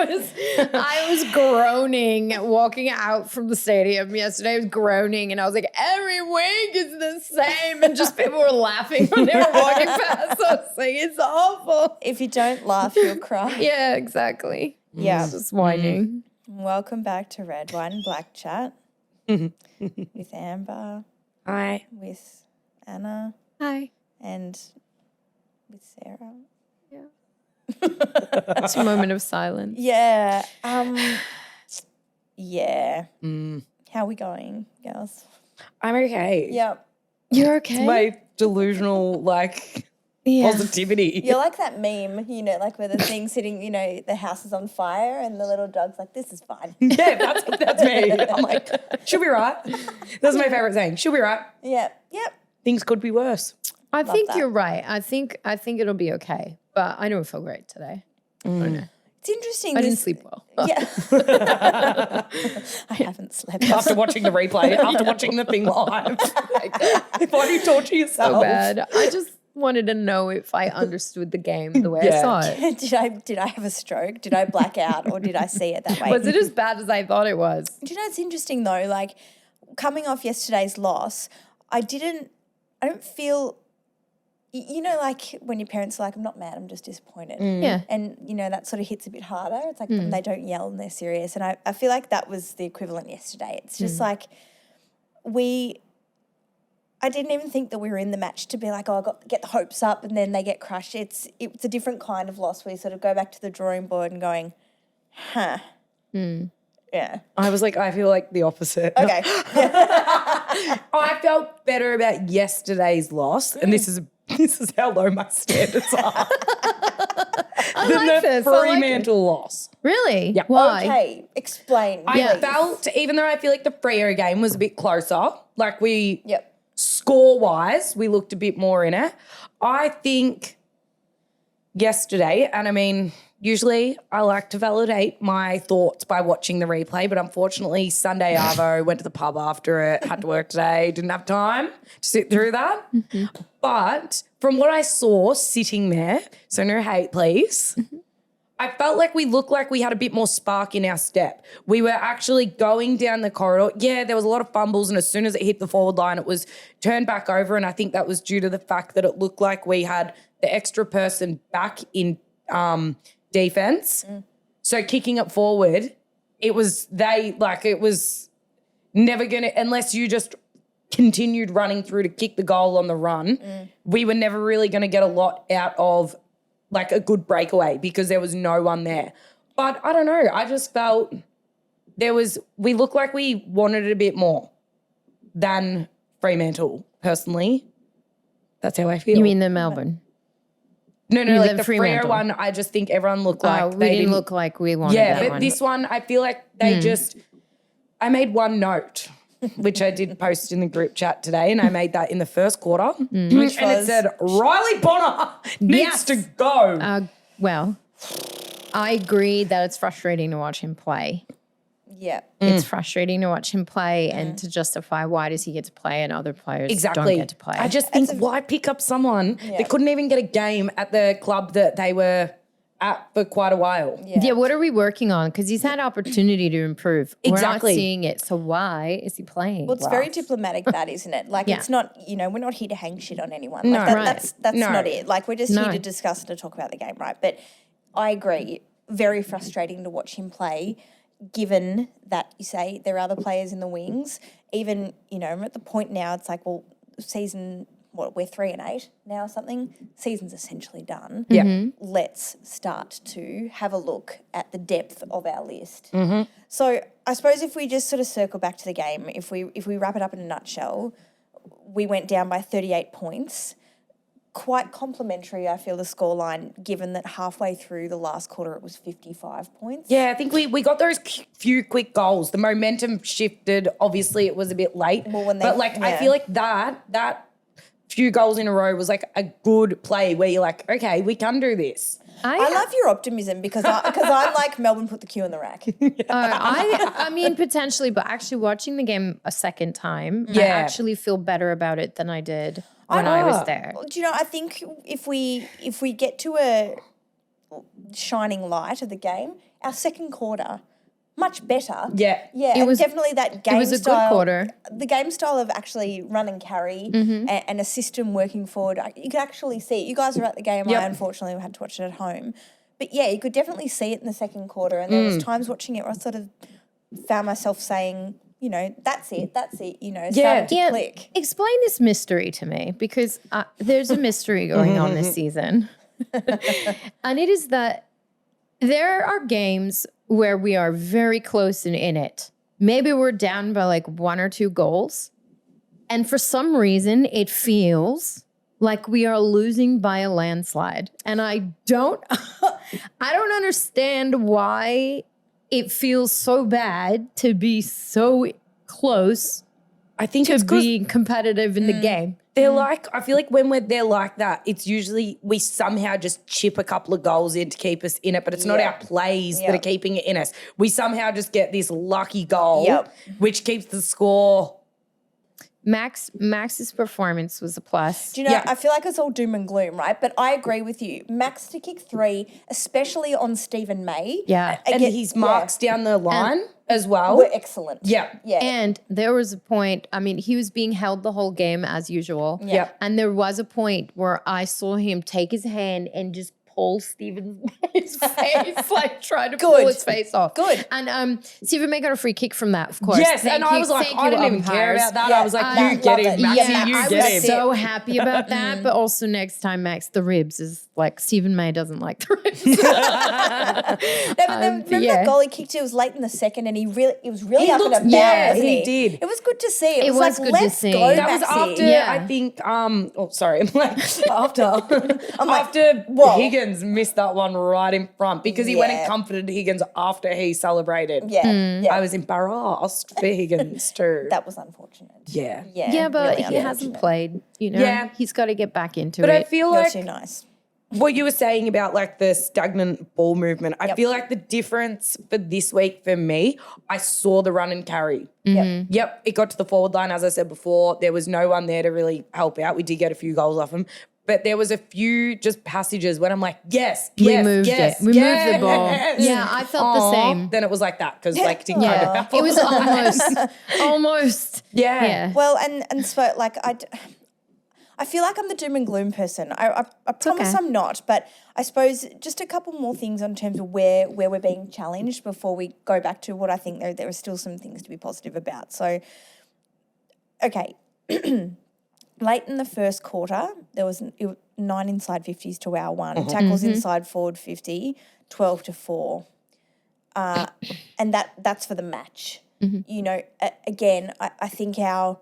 I was groaning walking out from the stadium yesterday. I was groaning and I was like, every week is the same. And just people were laughing when they were walking past. I was like, it's awful. If you don't laugh, you'll cry. Yeah, exactly. Yeah. Just whining. Welcome back to Red Wine and Black Chat with Amber, Hi. with Anna, Hi. and with Sarah. It's a moment of silence. Yeah. Yeah. How are we going, girls? I'm okay. Yep. You're okay? My delusional, positivity. You're like that meme, like where the thing's sitting, the house is on fire and the little dog's like, this is fine. Yeah, that's me. I'm like, she'll be right. That's my favourite saying. She'll be right. Yep. Things could be worse. I think that. you're right. I think it'll be okay. But I don't feel great today. I don't know. It's interesting. I didn't sleep well. Yeah. I haven't slept. After watching the replay, after watching the thing live. Why do you torture yourself? So bad. I just wanted to know if I understood the game the way I saw it. Did I have a stroke? Did I black out or did I see it that way? Was it as bad as I thought it was? Do you know, it's interesting though, like coming off yesterday's loss, I don't feel, like when your parents are like, I'm not mad, I'm just disappointed. Yeah. And, that sort of hits a bit harder. It's like they don't yell and they're serious. And I feel like that was the equivalent yesterday. It's just like I didn't even think that we were in the match to be like, get the hopes up and then they get crushed. It's a different kind of loss where you sort of go back to the drawing board and going, huh. Yeah. I was like, I feel like the opposite. Okay. I felt better about yesterday's loss, and this is how low my standards are. than like the this. I like Fremantle loss. Really? Yeah. Why? Okay, explain. I please. felt, even though I feel like the Freo game was a bit closer, like Yep. score-wise, we looked a bit more in it. I think yesterday, and I mean, usually I like to validate my thoughts by watching the replay, but unfortunately Sunday Arvo went to the pub after it, had to work today, didn't have time to sit through that. But from what I saw sitting there, so no hate please, I felt like we looked like we had a bit more spark in our step. We were actually going down the corridor. Yeah, there was a lot of fumbles, and as soon as it hit the forward line, it was turned back over, and I think that was due to the fact that it looked like we had the extra person back in defense. So kicking it forward, it was never going to, unless you just continued running through to kick the goal on the run, we were never really going to get a lot out of like a good breakaway because there was no one there. But I don't know, I just felt we looked like we wanted it a bit more than Fremantle, personally. That's how I feel. You mean the Melbourne? No, mean like the the Freo one, I just think everyone looked like we didn't look like we wanted that but one. this one, I feel like they I made one note, which I did post in the group chat today, and I made that in the first quarter, and it said, Riley Bonner needs to go. Well, I agree that it's frustrating to watch him play. Yeah. It's frustrating to watch him play and to justify why does he get to play and other players don't get to play. I just think why pick up someone that couldn't even get a game at the club that they were at for quite a while. Yeah, what are we working on? Because he's had opportunity to improve. Exactly. We're not seeing it. So why is he playing? Well, it's very diplomatic, that, isn't it? Like, it's not, we're not here to hang shit on anyone. Like, that's not it. Like, we're just here to discuss and to talk about the game, right? But I agree, very frustrating to watch him play, given that you say there are other players in the wings. Even, I'm at the point now, it's like, well, season, we're 3-8 now or something. Season's essentially done. Yeah. Let's start to have a look at the depth of our list. So I suppose if we just sort of circle back to the game, if we wrap it up in a nutshell, we went down by 38 points. Quite complimentary, I feel, the scoreline, given that halfway through the last quarter it was 55 points. Yeah, I think we got those few quick goals. The momentum shifted. Obviously, it was a bit late. I feel like that few goals in a row was like a good play where you're like, okay, we can do this. I love your optimism because I'm like, Melbourne put the cue in the rack. I mean, potentially, but actually watching the game a second time, I actually feel better about it than I did when I was there. Do you know, I think if we get to a shining light of the game, Our second quarter, much better. Yeah. Yeah, definitely that game style. It was a good quarter. The game style of actually run and carry and a system working forward. You could actually see it. You guys were at the game. Yep. I unfortunately had to watch it at home. But, yeah, you could definitely see it in the second quarter. And there was times watching it where I sort of found myself saying, you know, that's it, you know, starting to click. Explain this mystery to me, because there's a mystery going on this season. And it is that there are games where we are very close and in it. Maybe we're down by like 1 or 2 goals. And for some reason, it feels like we are losing by a landslide. And I don't understand why it feels so bad to be so close. I think to it's be competitive in the game. They're like, I feel like when they're like that, it's usually we somehow just chip a couple of goals in to keep us in it, but it's not our plays that are keeping it in us. We somehow just get this lucky goal, which keeps the score. Max's performance was a plus. Do you know, I feel like it's all doom and gloom, right? But I agree with you. Max to kick 3, especially on Stephen May. Yeah. And his marks down the line as well were excellent. Yeah. And there was a point, I mean, he was being held the whole game as usual. Yeah. And there was a point where I saw him take his hand and just pull Stephen May's face, like try to pull his face off. Good. And Stephen May got a free kick from that, of course. Yes, and I was like, I didn't even care about that. I was like, you get him, Maxie, you get him. So happy about that. But also next time, Max, the ribs is like, Stephen May doesn't like the ribs. Remember that goal he kicked? It was late in the second, and he was really up and about. Yeah, he did. It was good to see. It was like, good let's to see. go, That was Maxie. after, I think, after Higgins missed that one right in front because he went and comforted Higgins after he celebrated. Yeah. I was embarrassed for Higgins too. That was unfortunate. Yeah. Yeah, but really he hasn't played, you know. Yeah. He's got to get back into But it. I feel You're like too nice. what you were saying about like the stagnant ball movement, I feel like the difference for this week for me, I saw the run and carry. Yep, it got to the forward line, as I said before. There was no one there to really help out. We did get a few goals off him. But there was a few just passages when I'm like, We moved it. We moved the ball. Yeah, I felt the same. Then it was like that because like didn't kind of help. It was almost. Yeah. Well, and so like I feel like I'm the doom and gloom person. I promise I'm not, but I suppose just a couple more things in terms of where we're being challenged before we go back to what I think there are still some things to be positive about. So, okay. Late in the first quarter, there was 9 inside 50s to our 1, tackles inside forward 50, 12-4. And that's for the match. You know, again, I think our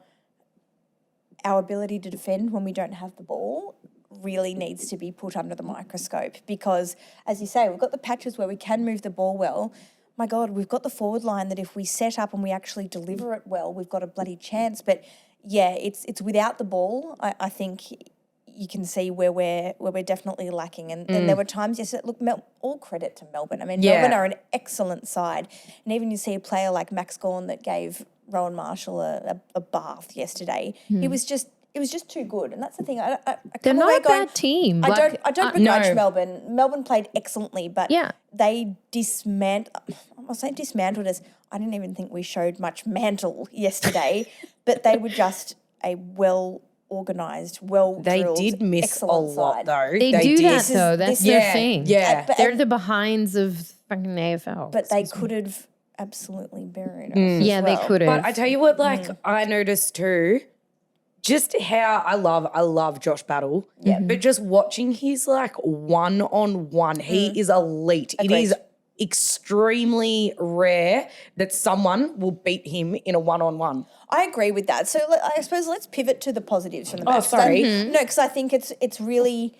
ability to defend when we don't have the ball really needs to be put under the microscope because, as you say, we've got the patches where we can move the ball well. My God, we've got the forward line that if we set up and we actually deliver it well, we've got a bloody chance. But yeah, it's without the ball. I think you can see where we're definitely lacking. And there were times yesterday. Look, all credit to Melbourne. I mean, Melbourne are an excellent side, and even you see a player like Max Gawn that gave Rowan Marshall a bath yesterday. It was just too good, and that's the thing. They're not a bad team. I don't begrudge Melbourne. Melbourne played excellently, but they dismantled us. I didn't even think we showed much mantle yesterday, but they were just a well-organised, well-drilled, They did miss a lot, side. though. They do that, though. That's their thing. Yeah. They're the behinds of fucking AFL. But they could have absolutely buried us. Yeah, they could have. But I tell you what, like I noticed too, just how I love Josh Battle. Yeah. But just watching his like one-on-one, he is elite. Agreed. It is extremely rare that someone will beat him in a one-on-one. I agree with that. So I suppose let's pivot to the positives from the match. Oh, sorry. No, because I think it's really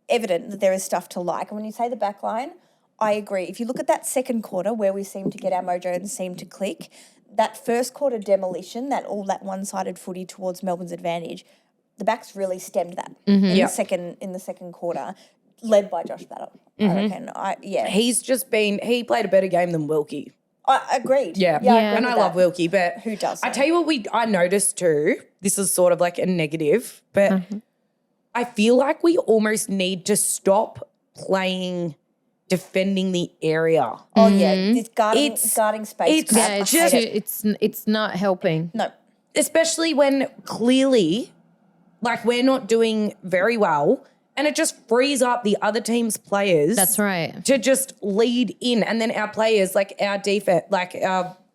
evident that there is stuff to like. And when you say the back line, I agree. If you look at that second quarter where we seem to get our mojo and seem to click, that first quarter demolition, that one-sided footy towards Melbourne's advantage, the backs really stemmed that in the second quarter, led by Josh Battle. I reckon. He played a better game than Wilkie. I agreed. Yeah. And I love Wilkie, but who doesn't? I tell you what I noticed too, this is sort of like a negative, but I feel like we almost need to stop playing defending the area. Oh, yeah. This guarding space. It's not helping. No. Especially when clearly, like, we're not doing very well and it just frees up the other team's players. That's right. To just lead in. And then our players, like our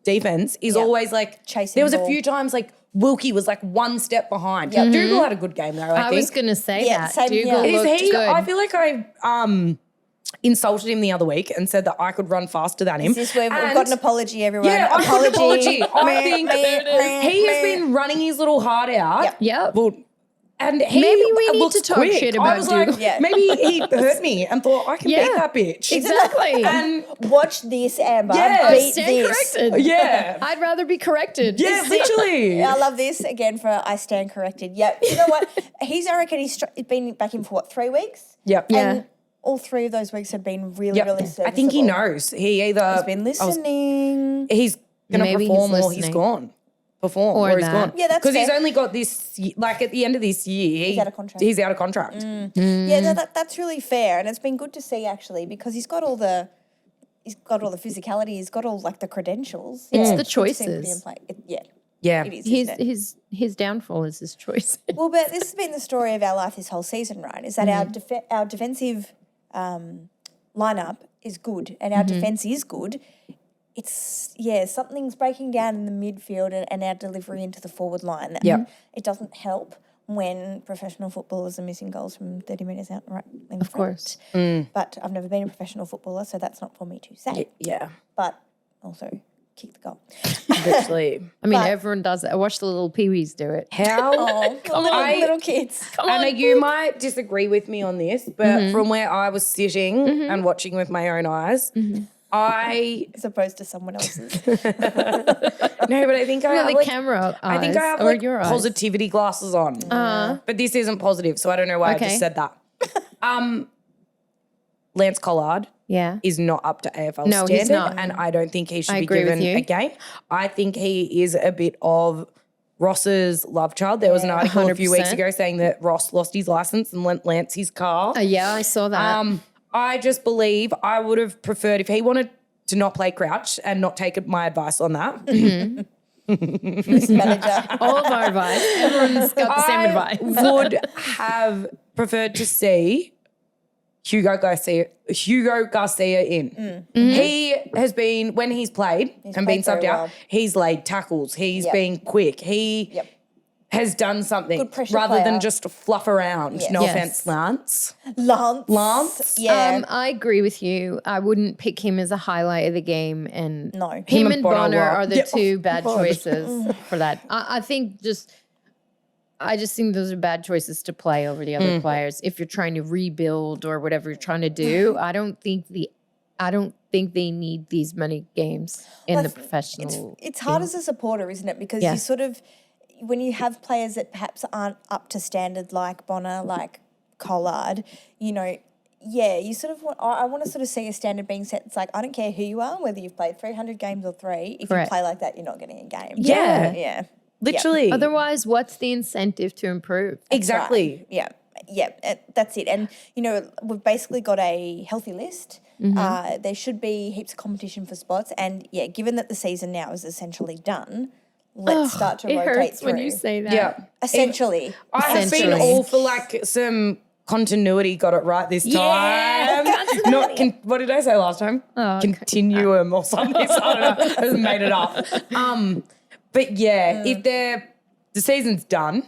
defense is always like chasing. There was ball. a few times like Wilkie was like one step behind. Yeah, Dougal had a good game though. I think. was going to say that. Same Dougal here. looked good. I feel like I insulted him the other week and said that I could run faster than him. Is this where we've got an apology, everyone? Yeah, I've got an apology. I think he has been been running his little heart out. Yep. Well, and he Maybe we need looks to talk quick. shit I about was Dougal. like, maybe he hurt me and thought I can beat that bitch. Exactly. And watch this, Amber. Yeah. Beat Stand this. corrected. yeah. I'd rather be corrected. Yeah, literally. I love this again for I stand corrected. Yep. You know what? I reckon he's been back in for what, 3 weeks? Yep. Yeah. And all 3 of those weeks have been really, really serviceable. I think he knows. He either He's been listening. he's going to Maybe perform he's or he's listening. gone. Perform Or or he's that. gone. Yeah, that's because he's fair. only got this. Like at the end of this year, He's out of contract. He's out of contract. Yeah, that's really fair, and it's been good to see actually because he's got all the physicality, he's got all like the credentials. It's the Good to see him put him choices. play. Yeah, Yeah. it is. isn't it? His downfall is his choice. Well, but this has been the story of our life this whole season, right? Is that our defensive lineup is good and our defense is good. It's something's breaking down in the midfield and our delivery into the forward line. Yep. It doesn't help when professional footballers are missing goals from 30 metres out right in Of front. course. But I've never been a professional footballer, so that's not for me to say. Yeah. But also kick the goal. Literally. I mean, But- everyone does it. I watch the little peewees do it. How? Little kids. Anna, you might disagree with me on this, but from where I was sitting and watching with my own eyes, As opposed to someone else's. no, but I think I No, have the like, camera I think I have or like your eyes. positivity glasses on, but this isn't positive, so I don't know why I Okay. just said that. Lance Collard Yeah. is not up to AFL No, standard, he's not. and I don't think he should I be agree with given you. a game. I think he is a bit of Ross's love child. There was an article a few weeks 100%. ago saying that Ross lost his license and lent Lance his car. Yeah, I saw that. I just believe I would have preferred if he wanted to not play crouch and not take my advice on that. This manager. All of our advice. Everyone's got the same I advice. would have preferred to see Hugo Garcia in. He has been, when he's played and been played subbed very out, well. he's laid tackles. He's Yep. been quick. He Yep. has done something Good pressure rather player. than just fluff around. Yes. No Yes. offense, Lance. Lance. Yeah. I agree with you. I wouldn't pick him as a highlight of the game. And No. him and Bonner were. are the Yeah, two bad God. choices for that. I just think those are bad choices to play over the other players. If you're trying to rebuild or whatever you're trying to do, I don't think they need these many games in the professional. It's hard as a supporter, isn't it? Because Yeah. you sort of, when you have players that perhaps aren't up to standard like Bonner, like Collard, you know, you sort of want, I want to sort of see a standard being set. It's like, I don't care who you are, whether you've played 300 games or 3. If Correct. you play like that, you're not getting a game. Yeah. Yeah. Literally. Otherwise, what's the incentive to improve? Exactly. Right. Yeah, that's it. And, you know, we've basically got a healthy list. There should be heaps of competition for spots. And, given that the season now is essentially done, let's start to It rotate hurts through. when you say that. Yeah. Essentially. I have been Essentially. all for like some continuity. Got it right this time. What did I say last time? Continuum or something. I don't know. I just made it up. But if the season's done.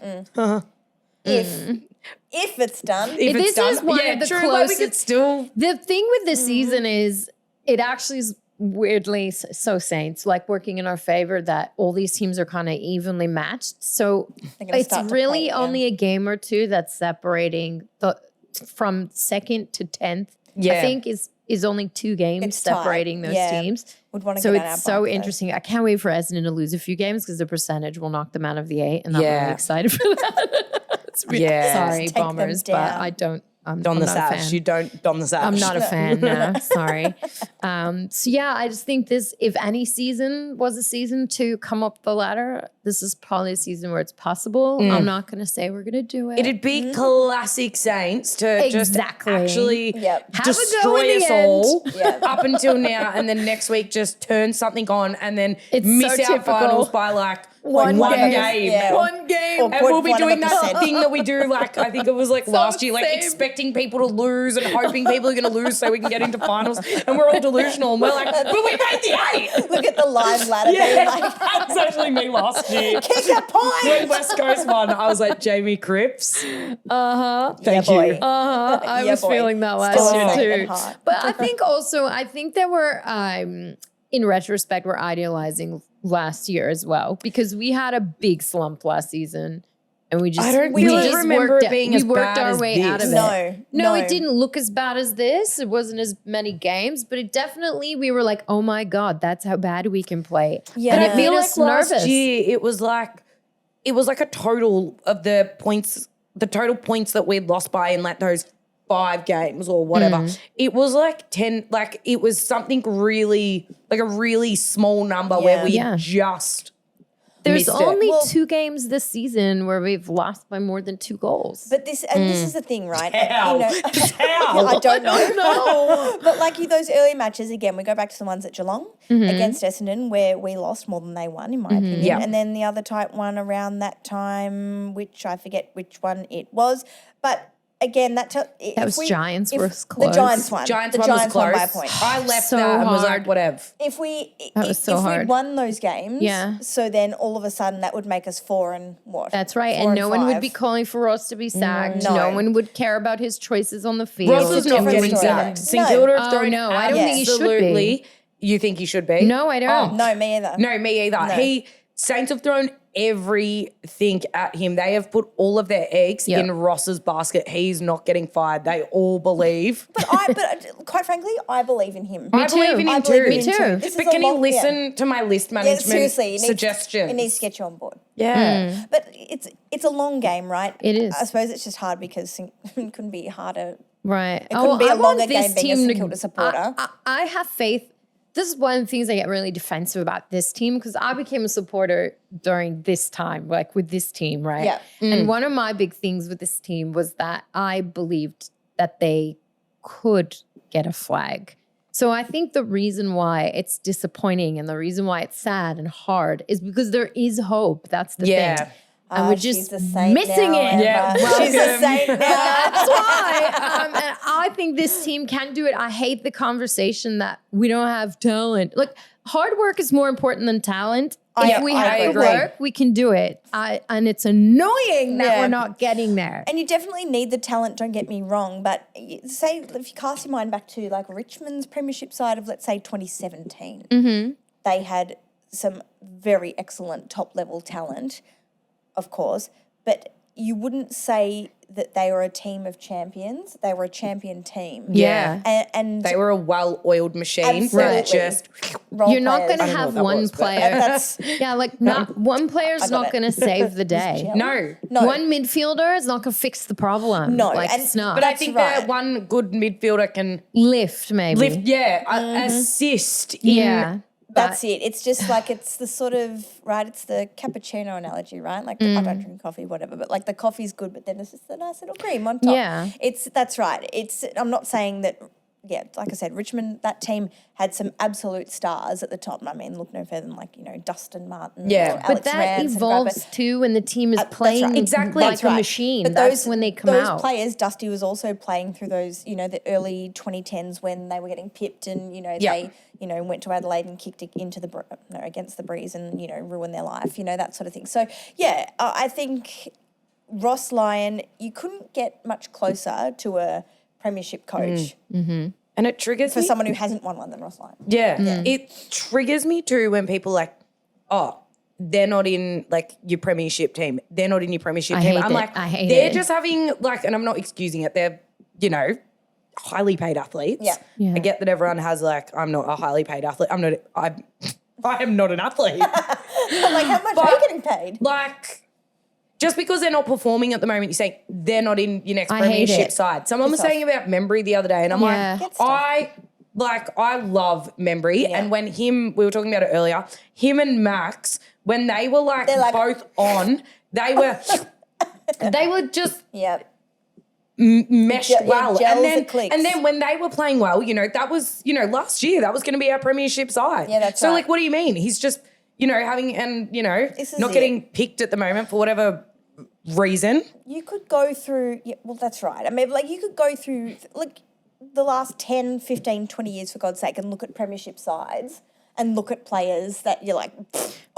If it's done. If This it's done, is one of the true, but we could closest- still. The thing with this season is it actually is weirdly so Saints, like working in our favor that all these teams are kind of evenly matched. So They're gonna it's start to really play, yeah. only a game or two that's separating from 2nd to 10th. Yeah. I think is only 2 games It's tight, separating those yeah. teams. Would want to So get on our it's so bike first. interesting. I can't wait for Essendon to lose a few games because the percentage will knock them out of the 8, and I'm Yeah. really excited for that. Yeah. Sorry, Just take them Bombers, but down. I don't Don the Sash. You don't Don the Sash. I'm not a fan now. Sorry. So yeah, I just think this, if any season was a season to come up the ladder, this is probably a season where it's possible. I'm not going to say we're going to do it. It'd be classic Saints to just actually Yep. Have a go destroy in the us end. all Yep. up until now, and then next week just turn something on and then It's miss so our typical. finals by like One game. Yeah. One game. Or And put we'll be one of doing a that percent. thing that we do, like, I think it was like last year, like same. expecting people to lose and hoping people are going to lose so we can get into finals. And we're all delusional. And we're like, but we made the 8. Look at the live ladder being Yeah, like, that was actually me last year. kick a point. When West Coast won, I was like, Jamie Cripps. Thank boy. you. I Yeah, was boy. feeling that last Still year sacred too. heart. But I think there were, in retrospect, we're idealizing last year as well, because we had a big slump last season. And we just, I don't we really just remember worked it being we as worked bad our as way out of this. it. No, it didn't look as bad as this. It wasn't as many games, but it definitely, we were like, oh my God, that's how bad we can play. Yeah. And But it I made feel us like nervous. last year it was like a total of the total points that we'd lost by in like those 5 games or whatever. It was like 10, like it was something really, like a really small number where we Yeah. just There's missed it. only Well- 2 games this season where we've lost by more than 2 goals. But this is the thing, right? How? How? I don't know. But like those early matches, again, we go back to the ones at Geelong against Essendon where we lost more than they won, in my opinion. Yeah. And then the other tight one around that time, which I forget which one it was. But again, that was Giants was The close. Giants one. Giants the one Giants was won close. by a point. I left So that and was like, hard. whatever. If we was so if hard. we'd won those games, Yeah. so then all of a sudden that would make us 4 and what? That's right. 4 And no one would 5. be calling for Ross to be sacked. No. No one would care about his choices on the field. Ross is not different getting story. sacked. No. St Kilda have Oh, thrown no, I don't think he should be. absolutely. You think he should be? No, I don't. No, me either. No, me either. Saints have thrown everything at him. They have put all of their eggs Yep. in Ross's basket. He's not getting fired. They all believe. But quite frankly, I believe in him. I believe in I him believe too. in Me him too. This But is a can you long- listen to my list Yeah, management seriously, suggestions? It needs to get you on board. Yeah. But it's a long game, right? It is. I suppose it's just hard because it couldn't be harder. Right. It couldn't be a I want longer this game being a team St Kilda supporter. I have faith. This is one of the things I get really defensive about this team, because I became a supporter during this time, like with this team, right? Yeah. And one of my big things with this team was that I believed that they could get a flag. So I think the reason why it's disappointing and the reason why it's sad and hard is because there is hope. That's the thing. And we're She's just the saint missing now, it. Emma. Yeah, She's a welcome. saint now. That's why. And I think this team can do it. I hate the conversation that we don't have talent. Like, hard work is more important than talent. If we I have the agree. work, we can do it. And it's annoying that Yeah. we're not getting there. And you definitely need the talent, don't get me wrong. But say, if you cast your mind back to like Richmond's premiership side of, let's say, 2017, they had some very excellent top-level talent, of course, but you wouldn't say that they were a team of champions. They were a champion team. Yeah. And They were a well-oiled machine Absolutely. that just role You're not players. going to know have what that one was, but- player. That's Yeah, like not one player's got not it. going to save the day. no. no. One midfielder is not going to fix the problem. No, like and- it's not. But I That's think right. that one good midfielder can Lift maybe. lift, assist in Yeah. That's it. It's just like it's the sort of right. It's the cappuccino analogy, right? Like I don't drink coffee, whatever, but like the coffee's good, but then it's just a nice little cream on top. Yeah. That's right. I'm not saying that. Yeah, like I said, Richmond, that team had some absolute stars at the top. I mean, look no further than like Dustin Martin, Yeah. or But Alex But that Rance evolves too when the team is That's playing right. Exactly. like That's a right. machine. But That's when they come those out. players, Dusty was also playing through those, the early 2010s when they were getting pipped and, Yeah. they, went to Adelaide and kicked it into against the Breeze and, ruined their life, that sort of thing. So, yeah, I think Ross Lyon, you couldn't get much closer to a premiership coach and it triggers for me. someone who hasn't won one than Ross Lyon. Yeah. It triggers me too when people like, oh, they're not in like your premiership team. They're not in your premiership team. hate I'm it. like, I hate they're it. just having like, and I'm not excusing it. They're, highly paid athletes. Yeah. Yeah. I get that everyone has like, I'm not a highly paid athlete. I am not an athlete. I'm like, how much are you getting paid? Like just because they're not performing at the moment, you say they're not in your next I hate premiership it. side. Someone was saying about Membry the other day, and I'm Yeah. I love Membry. And when we were talking about it earlier, him and Max, when they were like both on, they were just meshed well. And then when they were playing well, you know, that was, you know, last year, that was going to be our premiership side. Yeah, that's so right. like, what do you mean? He's just, you know, not getting picked at the moment for whatever reason. You could go through, well, that's right. I mean, like you could go through like the last 10, 15, 20 years, for God's sake, and look at premiership sides and look at players that you're like,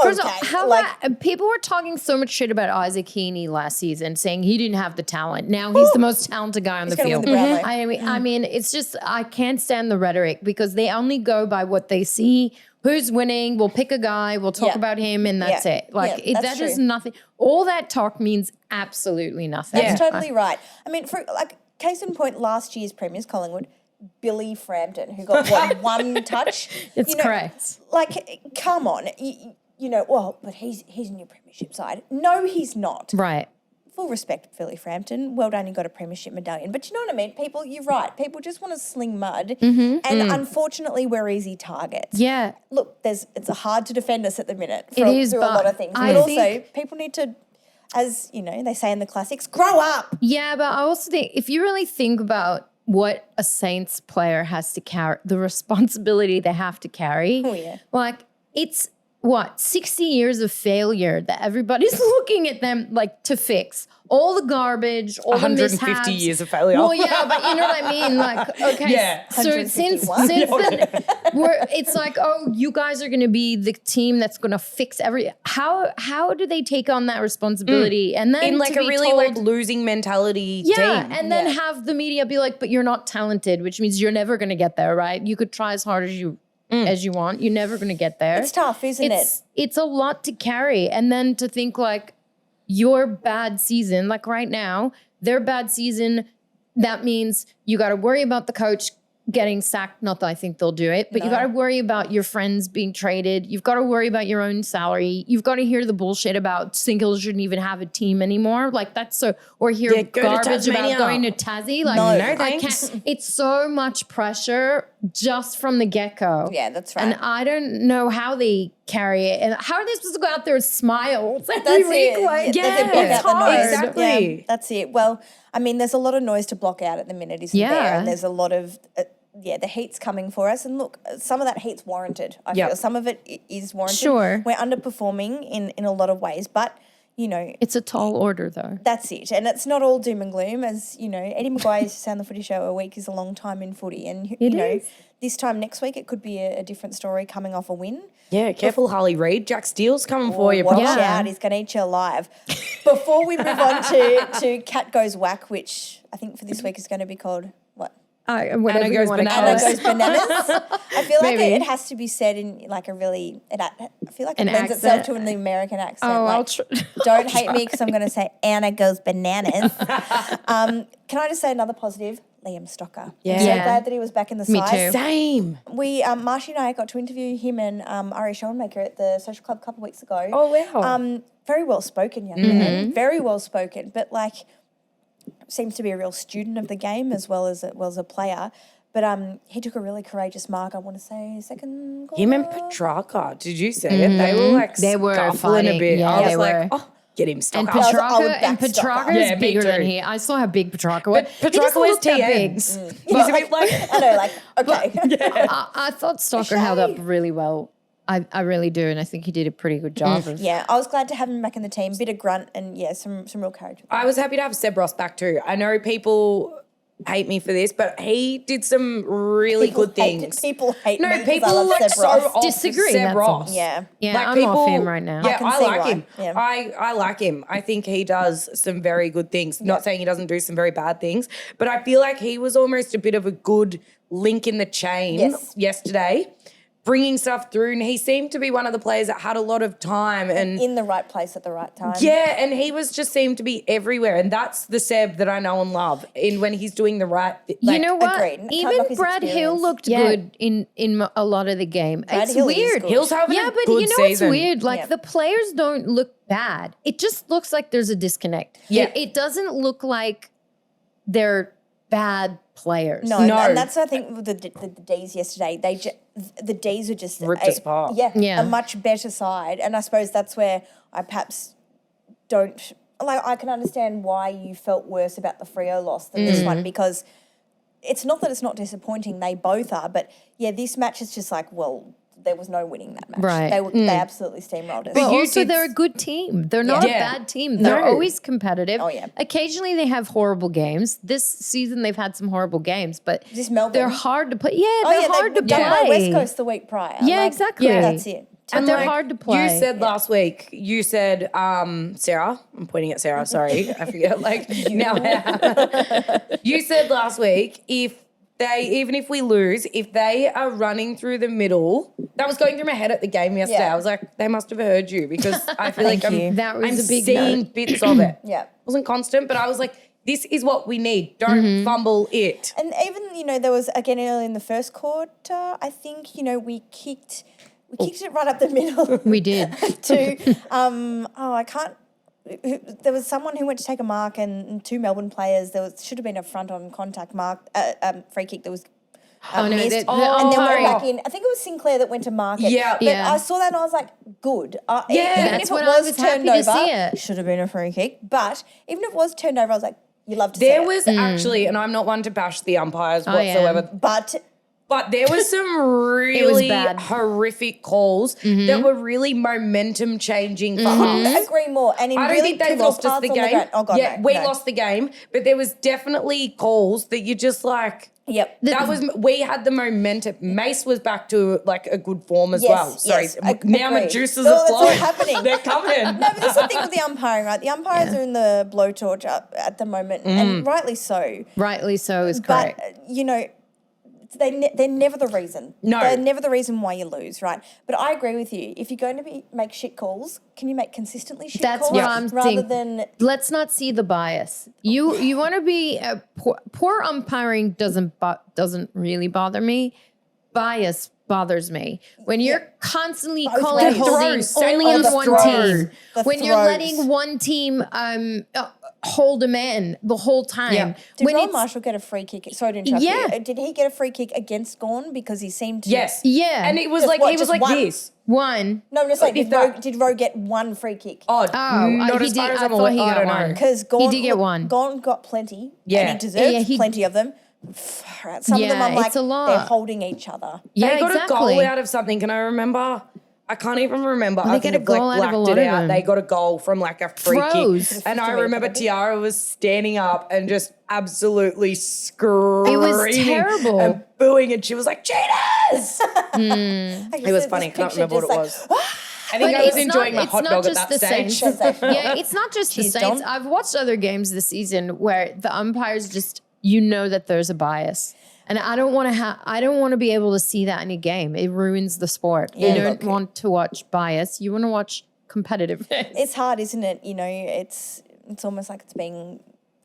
First okay. of all, how about, people were talking so much shit about Isaac Heaney last season, saying he didn't have the talent. Now he's the most talented guy on the gonna win field. the Brownlow. I mean, it's just, I can't stand the rhetoric because they only go by what they see. Who's winning? We'll pick a guy. We'll talk about him, and that's it. Like that is nothing. All that talk means absolutely nothing. That's totally right. I mean, for like case in point, last year's premiers, Collingwood, Billy Frampton, who got one touch. It's correct. Like, come on, you know. Well, but he's in your premiership side. No, he's not. Right. Full respect, Billy Frampton. Well done, you got a premiership medallion. But you know what I mean? People, you're right. People just want to sling mud, and unfortunately, we're easy targets. Yeah. Look, it's hard to defend us at the minute It is, through a but lot of things. I But also, think- people need to, as you know, they say in the classics, grow up. Yeah, but I also think if you really think about what a Saints player has to carry, the responsibility they have to carry. Oh, yeah. Like, it's 60 years of failure that everybody's looking at them like to fix. All the garbage, all the 150 mishaps. years of failure. Well, yeah, but you know what I mean? Like, okay, Yeah. so since 151. then, it's like, oh, you guys are going to be the team that's going to fix how do they take on that responsibility? And then in like to a be really told, like losing mentality team. and then have the media be like, but you're not talented, which means you're never going to get there, right? You could try as hard as you want. You're never going to get there. It's tough, isn't it? It's a lot to carry. And then to think like your bad season, like right now, their bad season, that means you got to worry about the coach getting sacked. Not that I think they'll do it, but you got to worry about your friends being traded. You've got to worry about your own salary. You've got to hear the bullshit about singles shouldn't even have a team anymore. Like that's so, or hear garbage about going to Tassie. Like, No I thanks. can't. It's so much pressure just from the get-go. Yeah, that's right. And I don't know how they carry it. And how are they supposed to go out there and smile every That's week? it. Like, They block it's out the hard. noise. Exactly. Yeah, that's it. Well, I mean, there's a lot of noise to block out at the minute, isn't there? And there's a lot of, the heat's coming for us. And look, some of that heat's warranted. I feel some of it is warranted. Sure. We're underperforming in a lot of ways, but, you know. It's a tall order, though. That's it. And it's not all doom and gloom. As, you know, Eddie Maguire used to say on the Footy Show, a week is a long time in footy. And, you know, this time next week, it could be a different story coming off a win. Yeah, careful, Harley Reid. Jack Steele's coming for you, bro. Watch out, he's going to eat you alive. Before we move on to Cat Goes Whack, which I think for this week is going to be called, what? Whatever you goes want to call Anna it. Goes Bananas. I feel like Maybe. it has to be said in like a really, I feel like it An lends itself accent? to an American accent. Oh, like, don't hate me because I'm going to say Anna Goes Bananas. Can I just say another positive? Liam Stocker. Yeah. I'm so Yeah. glad that he was back in the Me side. too. Same. We, Marshy and I got to interview him and Ari Schoenmaker at the Social Club a couple of weeks ago. Oh, wow. Very well spoken, young man. Very well spoken, but like seems to be a real student of the game as well as a player. But he took a really courageous mark. I want to say second goal. Him and Petrarca, did you see it? They were like They were scuffling a fighting. bit. Yeah, I was they like, were. oh, get him stuck And up. I would Petrarca, back Stocker. is Yeah, me bigger than too. he. I saw how big Petrarca was. But He Petrarca doesn't wears look that big. TNs. He's a bit like... I know, like, okay. I thought Stocker held up really well. I really do, and I think he did a pretty good job. Of, Yeah, I was glad to have him back in the team. Bit of grunt and, some real courage. I was happy to have Seb Ross back too. I know people hate me for this, but he did some really good things. People hate me. No, 'cause people I love like Seb so Ross. off Disagree, Seb that's Ross. all. Yeah. Yeah, Like I'm off him right now. Yeah, can I see like why. him. Yeah. I like him. I think he does some very good things. Not saying he doesn't do some very bad things, but I feel like he was almost a bit of a good link in the chain Yes. yesterday. bringing stuff through, and he seemed to be one of the players that had a lot of time and in the right place at the right time. Yeah, and he was just seemed to be everywhere, and that's the Seb that I know and love. In when he's doing the right, you know what? agreed. Can't knock Even his Brad Hill experience. looked good in a lot of the game. Brad It's Hill is weird. good. Hill's having Yeah, a but good you know what's season. weird? Like Yeah. the players don't look bad. It just looks like there's a disconnect. Yeah. It doesn't look like they're bad players. No, and that's I think with the D's yesterday. The D's are just Ripped us apart. Yeah. a much better side, and I suppose that's where I perhaps don't like. I can understand why you felt worse about the Freo loss than this one, because it's not that it's not disappointing. They both are, but yeah, this match is just like, well, there was no winning that match. Right. They absolutely steamrolled us. But you also, did- they're a good team. They're not Yeah. a bad team. They're No. always competitive. Oh, yeah. Occasionally, they have horrible games. This season, they've had some horrible games, but Just Melbourne. they're hard to play. Yeah, they're hard to they play. by West Coast the week prior. Yeah, exactly. That's it. And they're hard to play. You said last week, Sarah, I'm pointing at Sarah, sorry, I forget, now. You said last week, even if we lose, if they are running through the middle, that was going through my head at the game yesterday. Yeah. I was like, they must have heard you, because I feel like Thank you. That was I'm a big seeing note. bits of it. Yeah. It wasn't constant, but I was like, this is what we need. Don't fumble it. And even, there was, again, early in the first quarter, I think, we kicked it right up the middle. We did. There was someone who went to take a mark and two Melbourne players. Should have been a front on contact mark, free kick that was Oh, no, missed. the and then umpiring. went back in. I think it was Sinclair that went to mark it. Yeah. But Yeah. I saw that and I was like, good. Even That's if it when I was was turned happy to over, see it. should have been a free kick. But even if it was turned over, I was like, you love to see There it. was actually, and I'm not one to bash the umpires whatsoever, But but there was some really bad. horrific calls that were really momentum changing for us. agree more. And in I don't really think they pivotal lost us parts the on game. ground. Oh, God, yeah, no, we no. lost the game, but there was definitely calls that you just like. Yep. We had the momentum. Mace was back to like a good form as Yes, well. Sorry, yes, now my agreed. juices Oh, are that's all flowing. happening. They're coming. No, but that's the thing with the umpiring, right? The umpires are in the blowtorch at the moment, and rightly so. Rightly so is But, correct. they're never the reason. No. They're never the reason why you lose, right? But I agree with you. If you're going to make shit calls, can you make consistently shit That's calls? what I'm rather thinking. than Let's not see the bias. You want to be poor umpiring doesn't really bother me. Bias bothers me. When you're constantly calling ways. holding Throws. only Oh, on the one throws. team. The When you're throws. letting one team hold a man the whole time. Yeah. did When Ron it's- Marshall get a free kick? Sorry to interrupt Yeah. you. Did he get a free kick against Gorn because he seemed to? Yes. Yeah. And it was Just like what, he was just like one? this. One. No, I'm just saying, If did Rowe get one free kick? Oh, not he as far did. as I I'm thought aware. he I got don't one. know. Because Gorn did get one. Gorn got plenty. Yeah. And he deserved Yeah, he- plenty of them. Some of them I'm Yeah, like, it's a lot. they're holding each other. Yeah, They got exactly. a goal out of something. Can I remember? I can't even remember. I they think get a I've, like, goal out of a blacked lot it of out. them. They got a goal from like a free Throws. kick. And I 50 remember meter Tiara was standing up and just absolutely screaming. It was terrible. And booing, and she was like, cheaters! It was funny. I can't remember what it was. I think But I was it's enjoying not- my hot it's dog not at just that the stage. Saints. Yeah, it's not just the Cheese Saints. Don. I've watched other games this season where the umpires just that there's a bias. And I don't want to be able to see that in a game. It ruins the sport. Yeah, you don't look. want to watch bias. You want to watch competitiveness. It's hard, isn't it? It's almost like it's being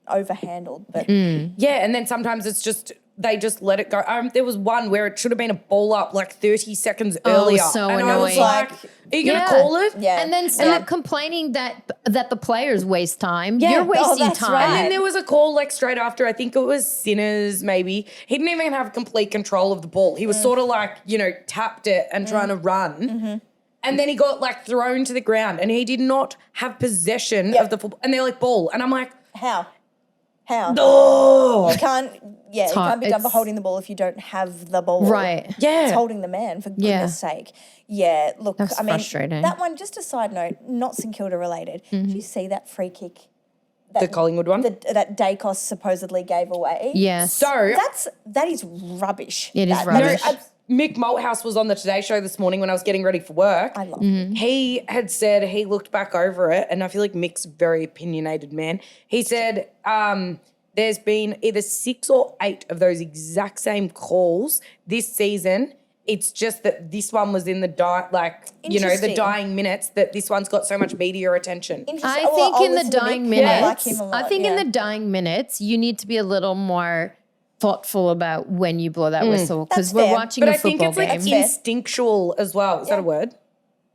overhandled. But Yeah, and then sometimes it's just they just let it go. There was one where it should have been a ball up like 30 seconds earlier. so and I was annoying. like, are you going to call it? Yeah. And then stop complaining that the players waste time. Yeah. You're Oh, wasting that's time. right. And then there was a call like straight after, I think it was Sinners maybe. He didn't even have complete control of the ball. He was sort of like, tapped it and trying to run. And then he got like thrown to the ground and he did not have possession of the football. And they're like, ball. And I'm like, how? oh. You can't be done for It's- holding the ball if you don't have the ball. Right. Yeah. It's holding the man, for goodness sake. Yeah, look, That's I mean, frustrating. that one, just a side note, not St Kilda related. Did you see that free kick? The Collingwood one? That Dacos supposedly gave away? Yes. So That is rubbish. It is That rubbish. Mick Malthouse was on the Today Show this morning when I was getting ready for work. I love it. He had said he looked back over it, and I feel like Mick's a very opinionated man. He said there's been either 6 or 8 of those exact same calls this season It's just that this one was in the the dying minutes, that this one's got so much media attention. I think in the dying minutes, in the dying minutes, you need to be a little more thoughtful about when you blow that whistle, because we're watching a football game. But I think it's like instinctual as well. Is that a word?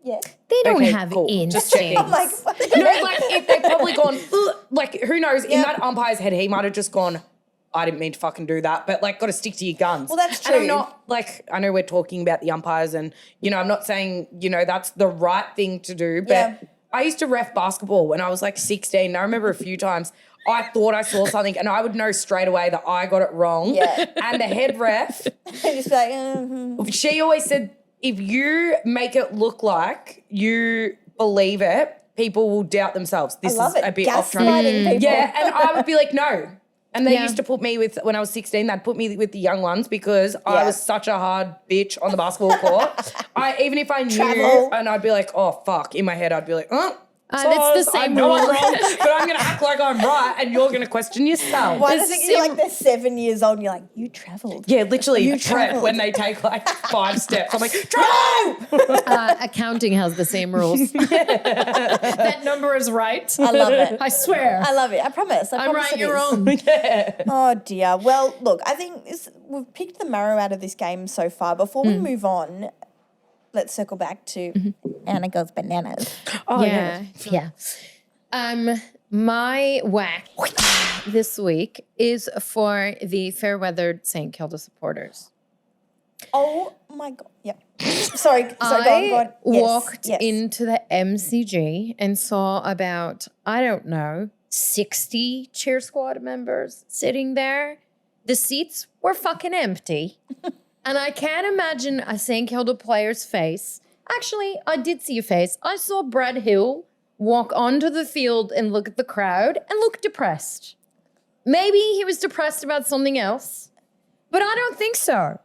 Yeah. They don't have instinct. If they've probably gone, who knows? In that umpire's head, he might have just gone, I didn't mean to fucking do that, but got to stick to your guns. Well, that's true. And I'm not I know we're talking about the umpires and, I'm not saying, that's the right thing to do, but I used to ref basketball when I was 16. And I remember a few times I thought I saw something and I would know straight away that I got it wrong. Yeah. And the head ref, just be she always said, if you make it look like you believe it, people will doubt themselves. This is a bit off track. Yeah, and I would be like, no. And they used to put me when I was 16, they'd put me with the young ones because I was such a hard bitch on the basketball court. Even if I knew, and I'd be like, oh, fuck. In my head, I'd be like, it's the same I know rule. I'm wrong, but I'm going to act like I'm right and you're going to question yourself. Why does it you're they're 7 years old and you're like, you travelled. Yeah, literally. You travelled. When they take 5 steps, I'm like, travel! Accounting has the same rules. That number is right. I love it. I swear. I love it. I promise. I'm right, you're wrong. Oh, dear. Well, look, I think we've picked the marrow out of this game so far. Before we move on, let's circle back to Anna Goes Bananas. Oh, yeah. My whack this week is for the fair-weathered St. Kilda supporters. Oh, my God. Yep. Sorry, go on. I walked into the MCG and saw about, 60 cheer squad members sitting there. The seats were fucking empty. And I can't imagine a St. Kilda player's face. Actually, I did see a face. I saw Brad Hill walk onto the field and look at the crowd and look depressed. Maybe he was depressed about something else, but I don't think so.